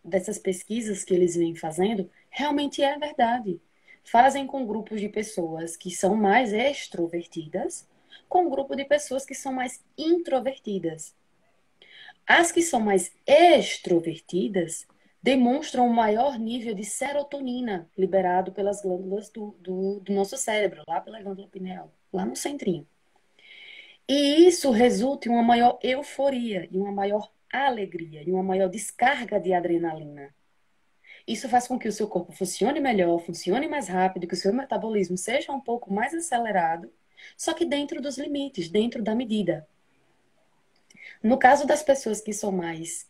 dessas pesquisas que eles vêm fazendo, realmente é verdade. Fazem com grupos de pessoas que são mais extrovertidas, com um grupo de pessoas que são mais introvertidas. As que são mais extrovertidas demonstram um maior nível de serotonina liberado pelas glândulas do nosso cérebro, lá pela glândula pineal, lá no centrinho. E isso resulta em uma maior euforia, em uma maior alegria, em uma maior descarga de adrenalina. Isso faz com que o seu corpo funcione melhor, funcione mais rápido, que o seu metabolismo seja um pouco mais acelerado, só que dentro dos limites, dentro da medida. No caso das pessoas que são mais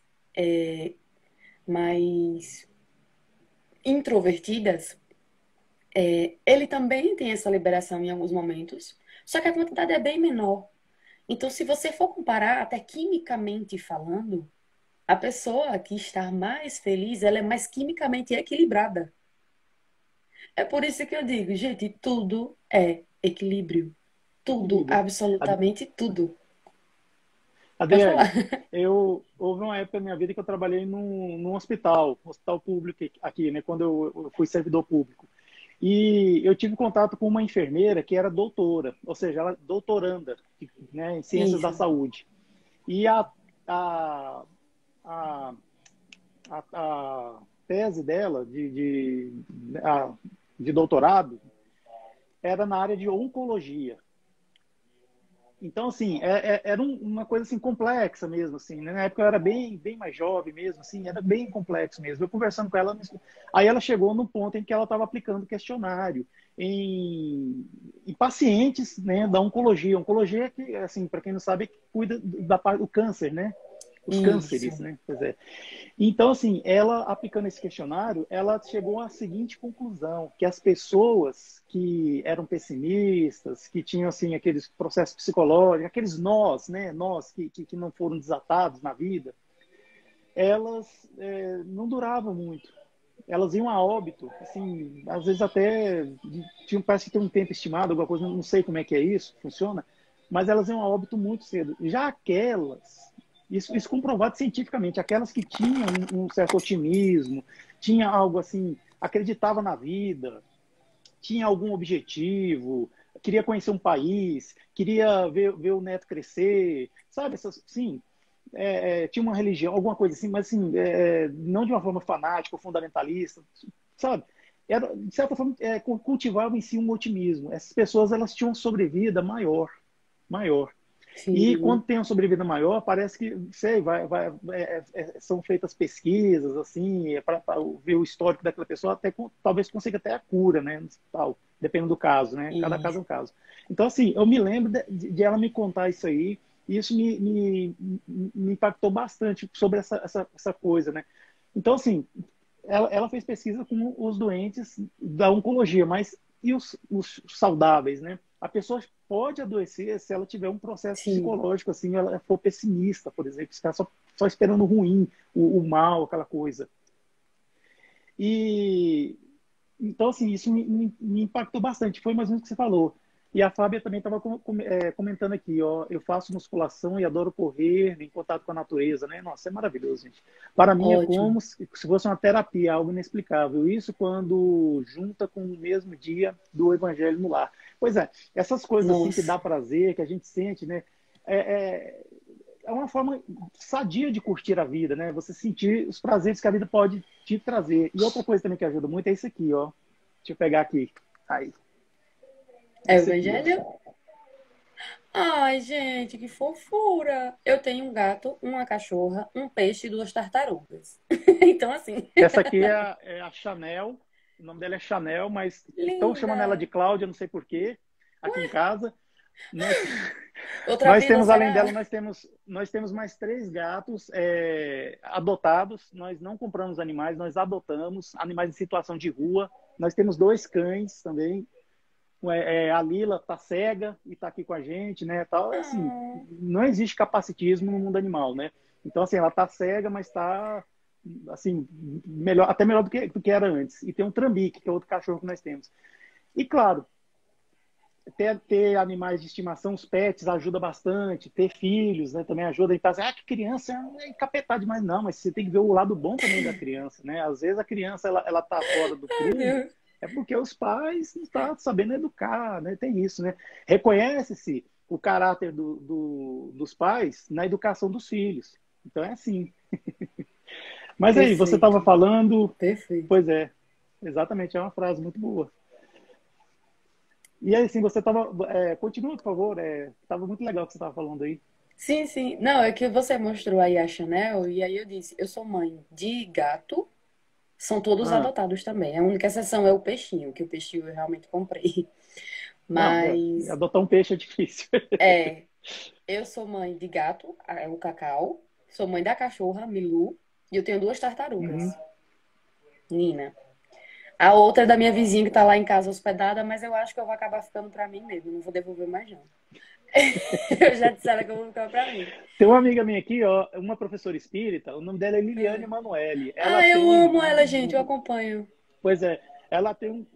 introvertidas, ele também tem essa liberação em alguns momentos, só que a quantidade é bem menor. Então, se você for comparar, até quimicamente falando, a pessoa que está mais feliz, ela é mais quimicamente equilibrada. É por isso que eu digo, gente, tudo é equilíbrio. Tudo, Equilíbrio. absolutamente tudo. Pode falar. Adriele, houve uma época na minha vida que eu trabalhei num hospital, um hospital público aqui, né, quando eu fui servidor público. E eu tive contato com uma enfermeira que era doutora, ou seja, ela doutoranda, né, em ciências da Isso. saúde. E a, a, a tese dela de doutorado era na área de oncologia. Então, assim, era uma coisa assim complexa mesmo, assim, né? Na época eu era bem mais jovem mesmo, assim, era bem complexo mesmo. Eu conversando com ela, aí ela chegou no ponto em que ela estava aplicando questionário em pacientes, né, da oncologia. Oncologia é que, assim, para quem não sabe, é que cuida da parte do câncer, né? Os cânceres, Isso. né? Pois é. Então, assim, ela aplicando esse questionário, ela chegou à seguinte conclusão, que as pessoas que eram pessimistas, que tinham, assim, aqueles processos psicológicos, aqueles nós, né, nós que não foram desatados na vida, elas não duravam muito. Elas iam a óbito, assim, às vezes até, parece que tem um tempo estimado, alguma coisa, não sei como é que é isso, funciona, mas elas iam a óbito muito cedo. Já aquelas, isso comprovado cientificamente, aquelas que tinham um certo otimismo, tinha algo assim, acreditava na vida, tinha algum objetivo, queria conhecer um país, queria ver o neto crescer, sabe? Sim, tinha uma religião, alguma coisa assim, mas assim, não de uma forma fanática ou fundamentalista, sabe? Era, de certa forma, cultivava em si um otimismo. Essas pessoas elas tinham sobrevida maior, maior. E Sim. quando tem uma sobrevida maior, parece que, sei, são feitas pesquisas, assim, para ver o histórico daquela pessoa, até talvez consiga até a cura, né, no hospital, dependendo do caso, né, cada caso é um Isso. caso. Então, assim, eu me lembro de ela me contar isso aí, e isso me impactou bastante sobre essa coisa, né. Então, assim, ela fez pesquisa com os doentes da oncologia, mas e os saudáveis, né? A pessoa pode adoecer se ela tiver um processo Sim. psicológico, assim, ela for pessimista, por exemplo, ficar só esperando o ruim, o mal, aquela coisa. E então, assim, isso me impactou bastante. Foi mais ou menos o que você falou. E a Fábia também estava comentando aqui, ó, eu faço musculação e adoro correr em contato com a natureza, né? Nossa, é maravilhoso, gente. Para mim é Ótimo. como se fosse uma terapia, algo inexplicável. Isso quando junta com o mesmo dia do Evangelho no lar. Pois é, essas coisas assim que Nossa. dá prazer, que a gente sente, né? É, é, é uma forma sadia de curtir a vida, né? Você sentir os prazeres que a vida pode te trazer. E outra coisa também que ajuda muito é isso aqui, ó. Deixa eu pegar aqui. Aí, É o isso aqui, ó. Evangelho? Ai, gente, que fofura! Eu tenho um gato, uma cachorra, um peixe e duas tartarugas. Então, assim, Essa aqui é a Chanel. O nome dela é Chanel, mas estão chamando ela linda! de Cláudia, não sei por quê, aqui em casa. Nós, Outra nós vida temos, além será? dela, nós temos mais três gatos adotados. Nós não compramos animais, nós adotamos animais em situação de rua. Nós temos dois cães também. A Lila tá cega e tá aqui com a gente, né? Tal, assim, Ah, não existe capacitismo no mundo animal, né? Então, assim, ela tá cega, mas tá, assim, melhor, até melhor do que era antes. E tem um Trambique, que é outro cachorro que nós temos. E, claro, ter animais de estimação, os pets, ajuda bastante. Ter filhos, né, também ajuda. E tá assim, que criança é encapetada demais. Não, mas você tem que ver o lado bom também da criança, né? Às vezes a criança, ela tá fora do ai, prumo, Deus. é porque os pais não estão sabendo educar, né? Tem isso, né? Reconhece-se o caráter dos pais na educação dos filhos. Então é assim. Mas aí, você estava Perfeito. falando, Perfeito. pois é, exatamente, é uma frase muito boa. E aí, assim, você estava. Continua, por favor. Estava muito legal o que você estava falando aí. Sim, sim. Não, é que você mostrou aí a Chanel, e aí eu disse, eu sou mãe de gato, são todos Ah, adotados também. A única exceção é o peixinho, que o peixinho eu realmente comprei. não, Mas adotar um peixe é difícil. é, eu sou mãe de gato, é o Cacau, sou mãe da cachorra, Milu, e eu tenho duas Uhum. tartarugas, Nina. A outra é da minha vizinha que tá lá em casa hospedada, mas eu acho que eu vou acabar ficando pra mim mesmo, não vou devolver mais não. Eu já disse a ela que eu vou ficar pra mim. Tem uma amiga minha aqui, ó, uma professora espírita, o nome dela é Liliane Ah, Emanuele. Ela Ah, eu tem amo ela, gente, eu acompanho. pois é, ela tem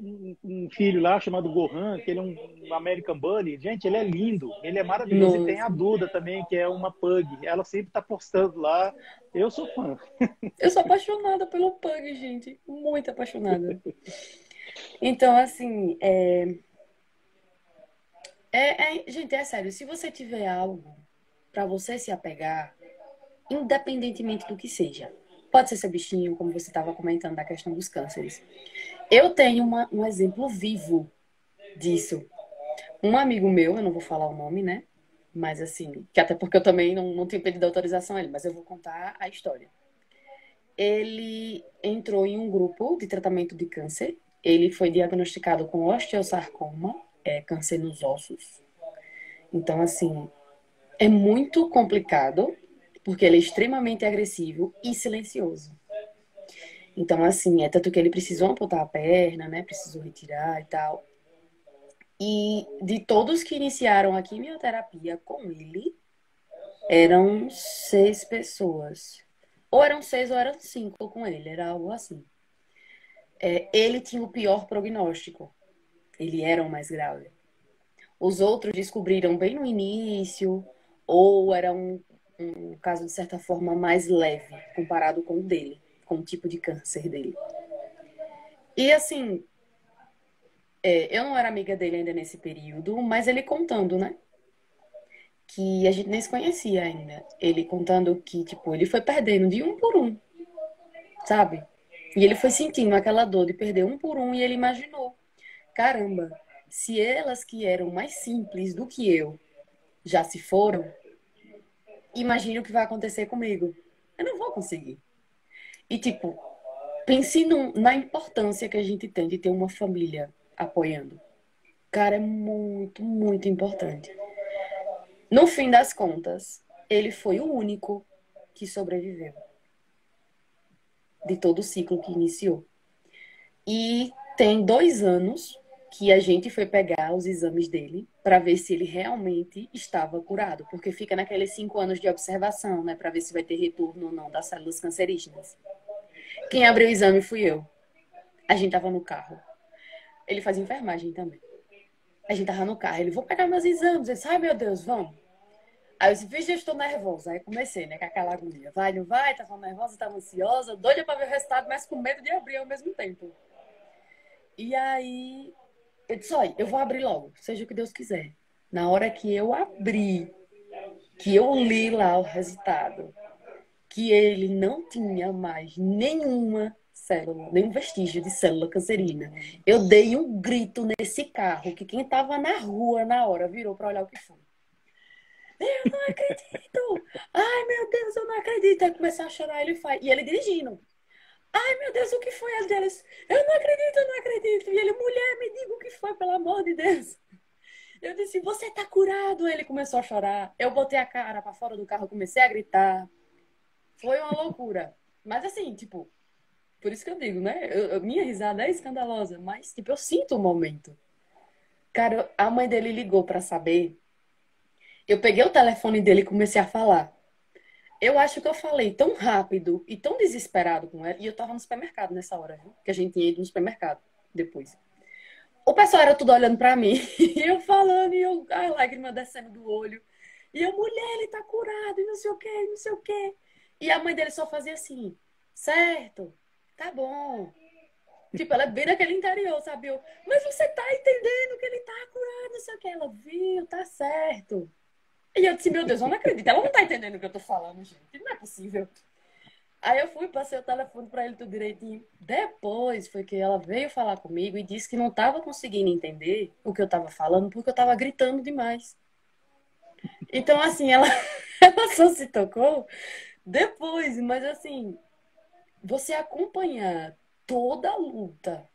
um filho lá chamado Gohan, que ele é um American Bunny. Gente, ele é lindo, ele é maravilhoso. E tem a Nossa, Duda também, que é uma pug. Ela sempre tá postando lá. Eu sou fã. eu sou apaixonada pelo Pug, gente, muito apaixonada. Então, assim, gente, é sério, se você tiver algo para você se apegar, independentemente do que seja, pode ser seu bichinho, como você estava comentando da questão dos cânceres. Eu tenho um exemplo vivo disso. Um amigo meu, eu não vou falar o nome, né? Mas assim, que até porque eu também não tenho pedido autorização a ele, mas eu vou contar a história. Ele entrou em um grupo de tratamento de câncer. Ele foi diagnosticado com osteosarcoma, câncer nos ossos. Então, assim, é muito complicado, porque ele é extremamente agressivo e silencioso. Então, assim, é tanto que ele precisou amputar a perna, né? Precisou retirar e tal. E de todos que iniciaram a quimioterapia com ele, eram 6 pessoas. Ou eram 6 ou eram 5 com ele, era algo assim. Ele tinha o pior prognóstico. Ele era o mais grave. Os outros descobriram bem no início, ou era um caso, de certa forma, mais leve, comparado com o dele, com o tipo de câncer dele. E assim, eu não era amiga dele ainda nesse período, mas ele contando, né? Que a gente nem se conhecia ainda. Ele contando que, tipo, ele foi perdendo de um por um, sabe? E ele foi sentindo aquela dor de perder um por um e ele imaginou: caramba, se elas que eram mais simples do que eu já se foram, imagine o que vai acontecer comigo. Eu não vou conseguir. E, tipo, pense na importância que a gente tem de ter uma família apoiando. Cara, é muito, muito importante. No fim das contas, ele foi o único que sobreviveu de todo o ciclo que iniciou. E tem 2 anos que a gente foi pegar os exames dele para ver se ele realmente estava curado, porque fica naqueles 5 anos de observação, né, para ver se vai ter retorno ou não das células cancerígenas. Quem abriu o exame fui eu. A gente tava no carro. Ele faz enfermagem também. A gente tava no carro. Ele, vou pegar meus exames. Eu disse, ai meu Deus, vamos. Aí eu disse, vixe, eu estou nervosa. Aí comecei, né, com aquela agonia. Vai, não vai, tava nervosa, tava ansiosa, doida para ver o resultado, mas com medo de abrir ao mesmo tempo. E aí, eu disse, olha, eu vou abrir logo, seja o que Deus quiser. Na hora que eu abri, que eu li lá o resultado, que ele não tinha mais nenhuma célula, nenhum vestígio de célula cancerina. Eu dei um grito nesse carro, que quem estava na rua na hora virou para olhar o que foi. Eu não acredito! Ai, meu Deus, eu não acredito! Aí começou a chorar, e ele dirigindo. Ai, meu Deus, o que foi? Ele deles, eu não acredito, eu não acredito. E ele, mulher, me diga o que foi, pelo amor de Deus. Eu disse, você tá curado. Ele começou a chorar. Eu botei a cara para fora do carro, comecei a gritar. Foi uma loucura. Mas assim, tipo, por isso que eu digo, né? Minha risada é escandalosa, mas, tipo, eu sinto o momento. Cara, a mãe dele ligou pra saber. Eu peguei o telefone dele e comecei a falar. Eu acho que eu falei tão rápido e tão desesperado com ela. E eu tava no supermercado nessa hora, viu? Que a gente tinha ido no supermercado depois. O pessoal era tudo olhando pra mim. E eu falando, e a lágrima descendo do olho. E eu, mulher, ele tá curado, e não sei o quê, não sei o quê. E a mãe dele só fazia assim, certo, tá bom. Tipo, ela é bem daquele interior, sabe? Eu, mas você tá entendendo que ele tá curado, não sei o que. Ela viu, tá certo. E eu disse, meu Deus, eu não acredito. Ela não tá entendendo o que eu tô falando, gente. Não é possível. Aí eu fui, passei o telefone pra ele tudo direitinho. Depois foi que ela veio falar comigo e disse que não tava conseguindo entender o que eu tava falando porque eu tava gritando demais. Então, assim, ela, ela só se tocou depois, mas assim, você acompanhar toda a luta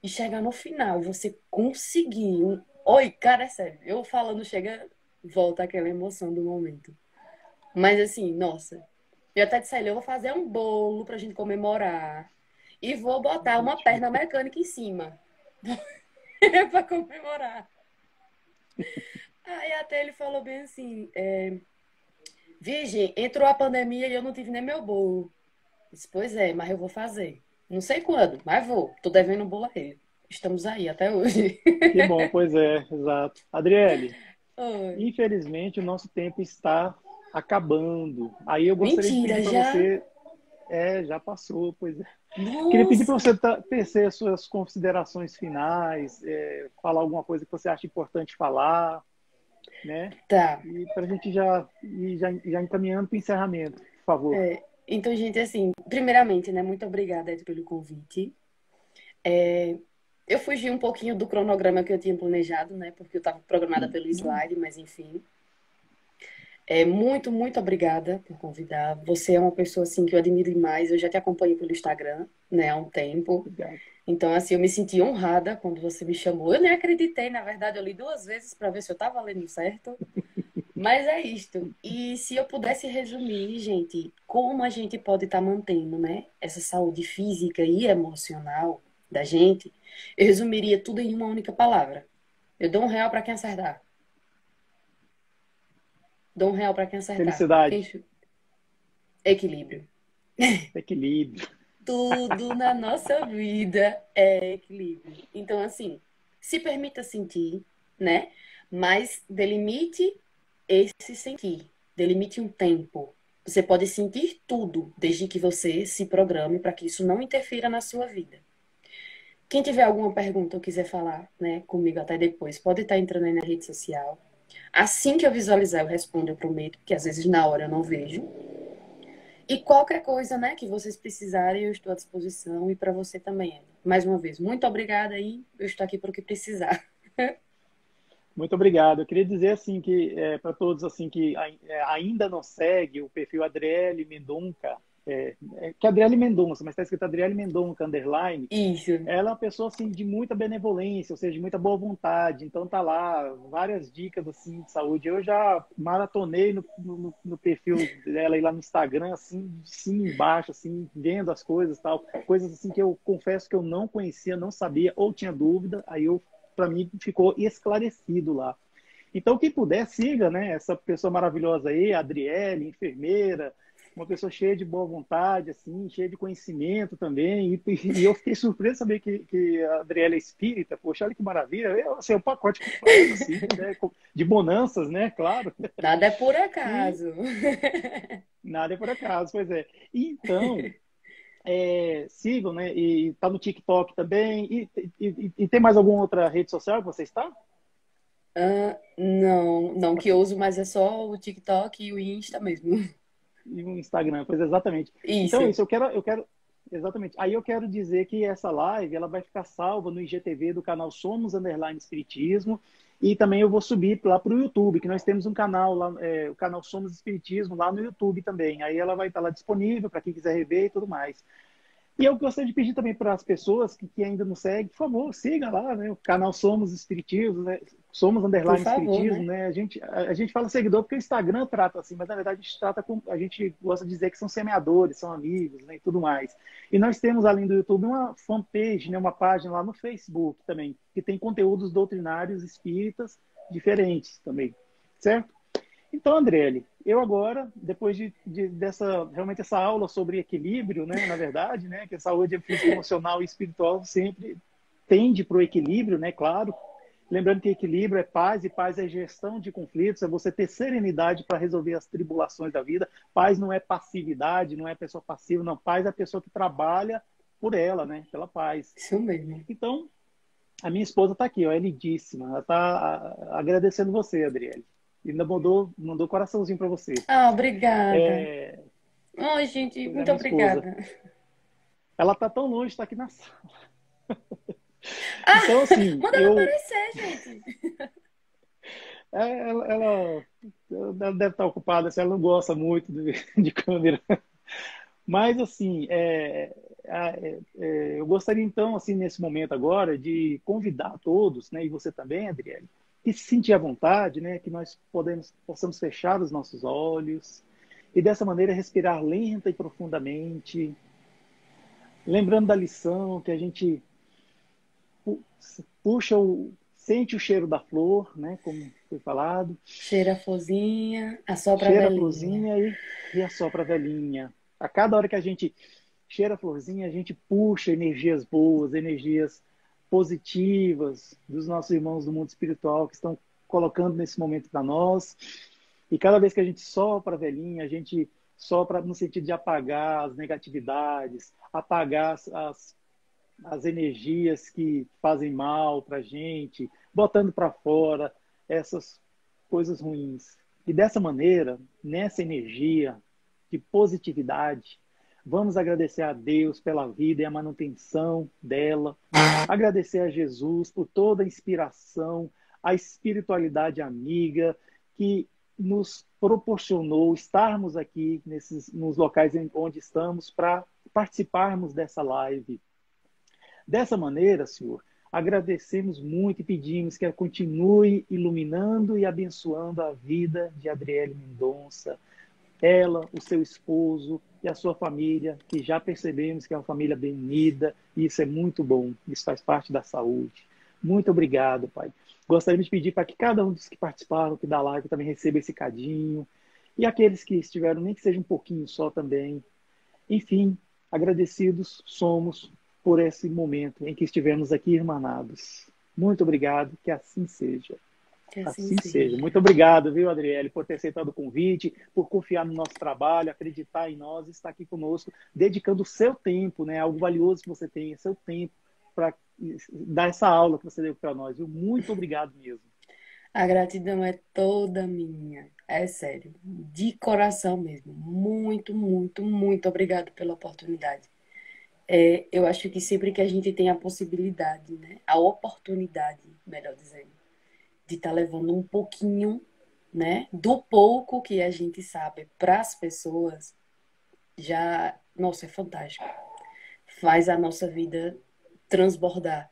e chegar no final e você conseguir. Oi, cara, é sério. Eu falando, chega, volta aquela emoção do momento. Mas assim, nossa. Eu até disse a ele, eu vou fazer um bolo pra gente comemorar. E vou botar uma perna mecânica em cima. Pra comemorar. Aí até ele falou bem assim, Virgem, entrou a pandemia e eu não tive nem meu bolo. Disse, pois é, mas eu vou fazer. Não sei quando, mas vou. Tô devendo um bolo a ele. Estamos aí até hoje. Que bom, pois é, exato. Adriele, Oi. infelizmente o nosso tempo está acabando. Aí eu gostaria de Mentira, pedir para já? você, Já passou, pois é. Queria pedir para Nossa, você tecer as suas considerações finais, falar alguma coisa que você acha importante falar, né? tá. E para a gente já encaminhando para o encerramento, por favor. Então, gente, assim, primeiramente, né, muito obrigada Ed, pelo convite. Eu fugi um pouquinho do cronograma que eu tinha planejado, né, porque eu estava programada pelo Não, slide, mas enfim. Muito, muito obrigada por convidar. Você é uma pessoa, assim, que eu admiro demais. Eu já te acompanho pelo Instagram, né, há um tempo. obrigado. Então, assim, eu me senti honrada quando você me chamou. Eu nem acreditei, na verdade, eu li 2 vezes para ver se eu estava lendo certo. Mas é isto. E se eu pudesse resumir, gente, como a gente pode estar mantendo, né, essa saúde física e emocional da gente, eu resumiria tudo em uma única palavra. Eu dou R$ 1 para quem acertar. Dou R$ 1 para quem acertar. Felicidade, Equilíbrio. equilíbrio. Tudo na nossa vida é equilíbrio. Então, assim, se permita sentir, né? Mas delimite esse sentir. Delimite um tempo. Você pode sentir tudo, desde que você se programe para que isso não interfira na sua vida. Quem tiver alguma pergunta ou quiser falar, né, comigo até depois, pode estar entrando aí na rede social. Assim que eu visualizar, eu respondo, eu prometo, porque às vezes na hora eu não vejo. E qualquer coisa, né, que vocês precisarem, eu estou à disposição e para você também, Ed. Mais uma vez, muito obrigada e eu estou aqui para o que precisar. Muito obrigado. Eu queria dizer assim que para todos assim que ainda não segue o perfil Adriele Mendonça, que é Adriele Mendonça, mas está escrito Adriele Mendonça underline. Isso. Ela é uma pessoa assim de muita benevolência, ou seja, de muita boa vontade. Então tá lá várias dicas assim de saúde. Eu já maratonei no perfil dela aí lá no Instagram, assim, de cima e embaixo, assim, vendo as coisas, tal, coisas assim que eu confesso que eu não conhecia, não sabia ou tinha dúvida. Aí eu para mim ficou esclarecido lá. Então, quem puder, siga, né, essa pessoa maravilhosa aí, a Adriele, enfermeira, uma pessoa cheia de boa vontade, assim, cheia de conhecimento também. E eu fiquei surpreso de saber que a Adriele é espírita. Poxa, olha que maravilha. Assim, é um pacote completo, assim, né, de bonanças, né, claro. Nada é por E acaso. nada é por acaso, pois é. Então, sigam, né, e tá no TikTok também. E tem mais alguma outra rede social que você está? Não, não que eu uso, mas é só o TikTok e o Insta mesmo. E no Instagram, pois exatamente. Então, Isso. isso exatamente. Aí eu quero dizer que essa live, ela vai ficar salva no IGTV do canal Somos Underline Espiritismo, e também eu vou subir lá para o YouTube, que nós temos um canal lá, o canal Somos Espiritismo lá no YouTube também. Aí ela vai estar lá disponível para quem quiser rever e tudo mais. E eu gostaria de pedir também para as pessoas que ainda não seguem, por favor, siga lá, né? O canal Somos Espiritismo, né? Somos Por Underline favor, Espiritismo, né? né? A gente fala seguidor porque o Instagram trata assim, mas na verdade a gente gosta de dizer que são semeadores, são amigos, né? E tudo mais. E nós temos, além do YouTube, uma fanpage, né? Uma página lá no Facebook também, que tem conteúdos doutrinários espíritas diferentes também, certo? Então, Andrelli, eu agora, depois dessa realmente essa aula sobre equilíbrio, né, na verdade, né, que a saúde física, emocional e espiritual sempre tende para o equilíbrio, né, claro. Lembrando que equilíbrio é paz e paz é gestão de conflitos, é você ter serenidade para resolver as tribulações da vida. Paz não é passividade, não é pessoa passiva, não. Paz é a pessoa que trabalha por ela, né, pela paz. Isso mesmo. Então, a minha esposa está aqui, ó, é lindíssima. Ela está agradecendo você, Adriele. E ainda mandou coraçãozinho para você. Ah, obrigada. É, Ai, gente, pois é, muito minha esposa. obrigada. Ela tá tão longe, está aqui na sala. Ah, Então, assim, manda ela aparecer, gente. ela deve estar ocupada, assim, ela não gosta muito de câmera. Mas, assim, eu gostaria, então, assim, nesse momento agora, de convidar todos, né, e você também, Adriele, que se sentir à vontade, né, que nós possamos fechar os nossos olhos e, dessa maneira, respirar lenta e profundamente, lembrando da lição que a gente sente o cheiro da flor, né, como foi falado, Cheira a florzinha, assopra a cheira a velhinha. florzinha e assopra a velhinha. A cada hora que a gente cheira a florzinha, a gente puxa energias boas, energias positivas dos nossos irmãos do mundo espiritual que estão colocando nesse momento para nós. E cada vez que a gente sopra a velhinha, a gente só para no sentido de apagar as negatividades, apagar as energias que fazem mal para a gente, botando para fora essas coisas ruins. E dessa maneira, nessa energia de positividade, vamos agradecer a Deus pela vida e a manutenção dela, agradecer a Jesus por toda a inspiração, a espiritualidade amiga que nos proporcionou estarmos aqui nos locais onde estamos para participarmos dessa live. Dessa maneira, Senhor, agradecemos muito e pedimos que ela continue iluminando e abençoando a vida de Adriele Mendonça, ela, o seu esposo e a sua família, que já percebemos que é uma família bem unida, e isso é muito bom, isso faz parte da saúde. Muito obrigado, Pai. Gostaríamos de pedir para que cada um dos que participaram aqui da live também receba esse cadinho, e aqueles que estiveram, nem que seja um pouquinho só também. Enfim, agradecidos somos por esse momento em que estivemos aqui irmanados. Muito obrigado, que assim seja. Que Assim seja. Muito obrigado, viu, Adriele, por ter aceitado o convite, por confiar no nosso trabalho, acreditar em nós, estar aqui conosco, dedicando o seu tempo, né? Algo valioso que você tem, seu tempo, para dar essa aula que você deu para nós, viu? Muito obrigado mesmo. A gratidão é toda minha. É sério. De coração mesmo. Muito, muito, muito obrigado pela oportunidade. Eu acho que sempre que a gente tem a possibilidade, né? A oportunidade, melhor dizendo, de estar levando um pouquinho, né? Do pouco que a gente sabe para as pessoas, já, nossa, é fantástico. Faz a nossa vida transbordar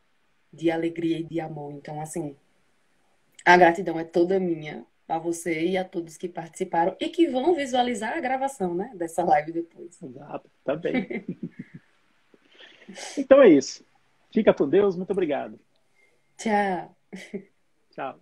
de alegria e de amor. Então, assim, a gratidão é toda minha a você e a todos que participaram e que vão visualizar a gravação, né, dessa live depois. Exato, tá bem. Então é isso. Fica com Deus, muito obrigado. Tchau. Tchau.